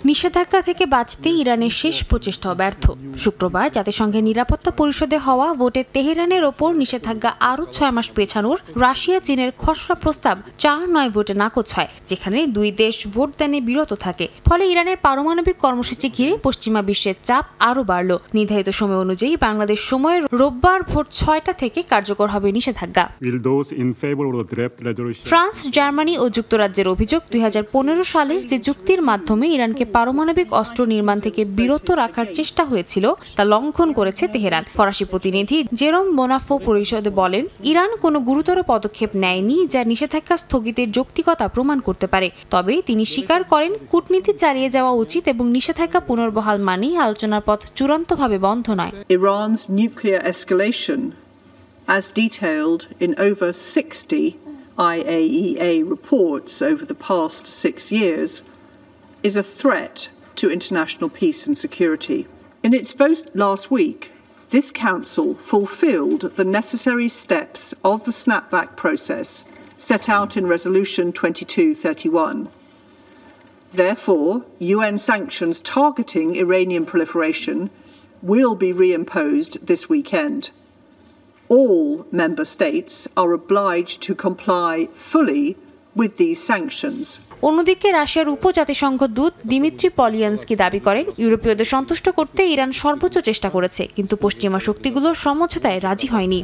নিষেধাজ্ঞা থেকে বাঁচতে ইরানের শেষ প্রচেষ্টাও ব্যর্থ। শুক্রবার জাতিসংঘের নিরাপত্তা পরিষদে হওয়া ভোটে তেহরানের ওপর নিষেধাজ্ঞা আরও 6 মাস পেছানোর রাশিয়া চীনের খসড়া প্রস্তাব 4-9 ভোটে নাকচ হয়, যেখানে 2 দেশ ভোটদানে বিরত থাকে। ফলে ইরানের পারমাণবিক কর্মসূচি ঘিরে পশ্চিমা বিশ্বের চাপ আরও বাড়ল। নির্ধারিত সময় অনুযায়ী বাংলাদেশ সময়ে রোববার ভোর 6টা থেকে কার্যকর হবে নিষেধাজ্ঞা। ফ্রান্স, জার্মানি ও যুক্তরাজ্যের অভিযোগ, 2015 সালের যে চুক্তির মাধ্যমে ইরানকে পারমাণবিক অস্ত্র নির্মাণ থেকে বিরত রাখার চেষ্টা হয়েছিল তা লঙ্ঘন করেছে তেহরান। ফরাসি প্রতিনিধি জেরোম বোনাফো পরিষদে বলেন, ইরান কোনো গুরুতর পদক্ষেপ নেয়নি যা নিষেধাজ্ঞা স্থগিতের যৌক্তিকতা প্রমাণ করতে পারে। তবে তিনি স্বীকার করেন কূটনীতি চালিয়ে যাওয়া উচিত এবং নিষেধাজ্ঞা পুনর্বহাল মানেই আলোচনার পথ চূড়ান্তভাবে বন্ধ নয়। Iran's nuclear escalation, as detailed in over 60 IAEA reports over the past 6 years, is a threat to international peace and security. In its vote last week, this council fulfilled the necessary steps of the snapback process set out in Resolution 2231. Therefore, UN sanctions targeting Iranian proliferation will be reimposed this weekend. All member states are obliged to comply fully with these sanctions. অন্যদিকে রাশিয়ার উপজাতিসংঘ দূত Dmitry Polyanskiy দাবি করেন, ইউরোপীয়দের সন্তুষ্ট করতে Iran সর্বোচ্চ চেষ্টা করেছে, কিন্তু পশ্চিমা শক্তিগুলো সমঝোতায় রাজি হয়নি।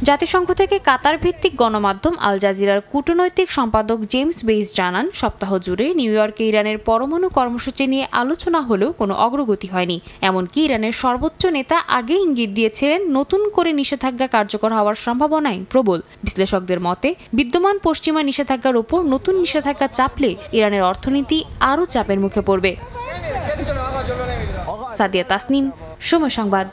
জাতিসংঘ থেকে কাতার ভিত্তিক গণমাধ্যম আল জাজিরার কূটনৈতিক সম্পাদক জেমস বেইস জানান, সপ্তাহ জুড়ে নিউ ইয়র্কে ইরানের পরমাণু কর্মসূচি নিয়ে আলোচনা হলেও কোনো অগ্রগতি হয়নি। এমনকি ইরানের সর্বোচ্চ নেতা আগে ইঙ্গিত দিয়েছিলেন নতুন করে নিষেধাজ্ঞা কার্যকর হওয়ার সম্ভাবনাই প্রবল। বিশ্লেষকদের মতে, বিদ্যমান পশ্চিমা নিষেধাজ্ঞার উপর নতুন নিষেধাজ্ঞা চাপলে ইরানের অর্থনীতি আরও চাপের মুখে পড়বে। সাদিয়া তাসনিম, সময় সংবাদ।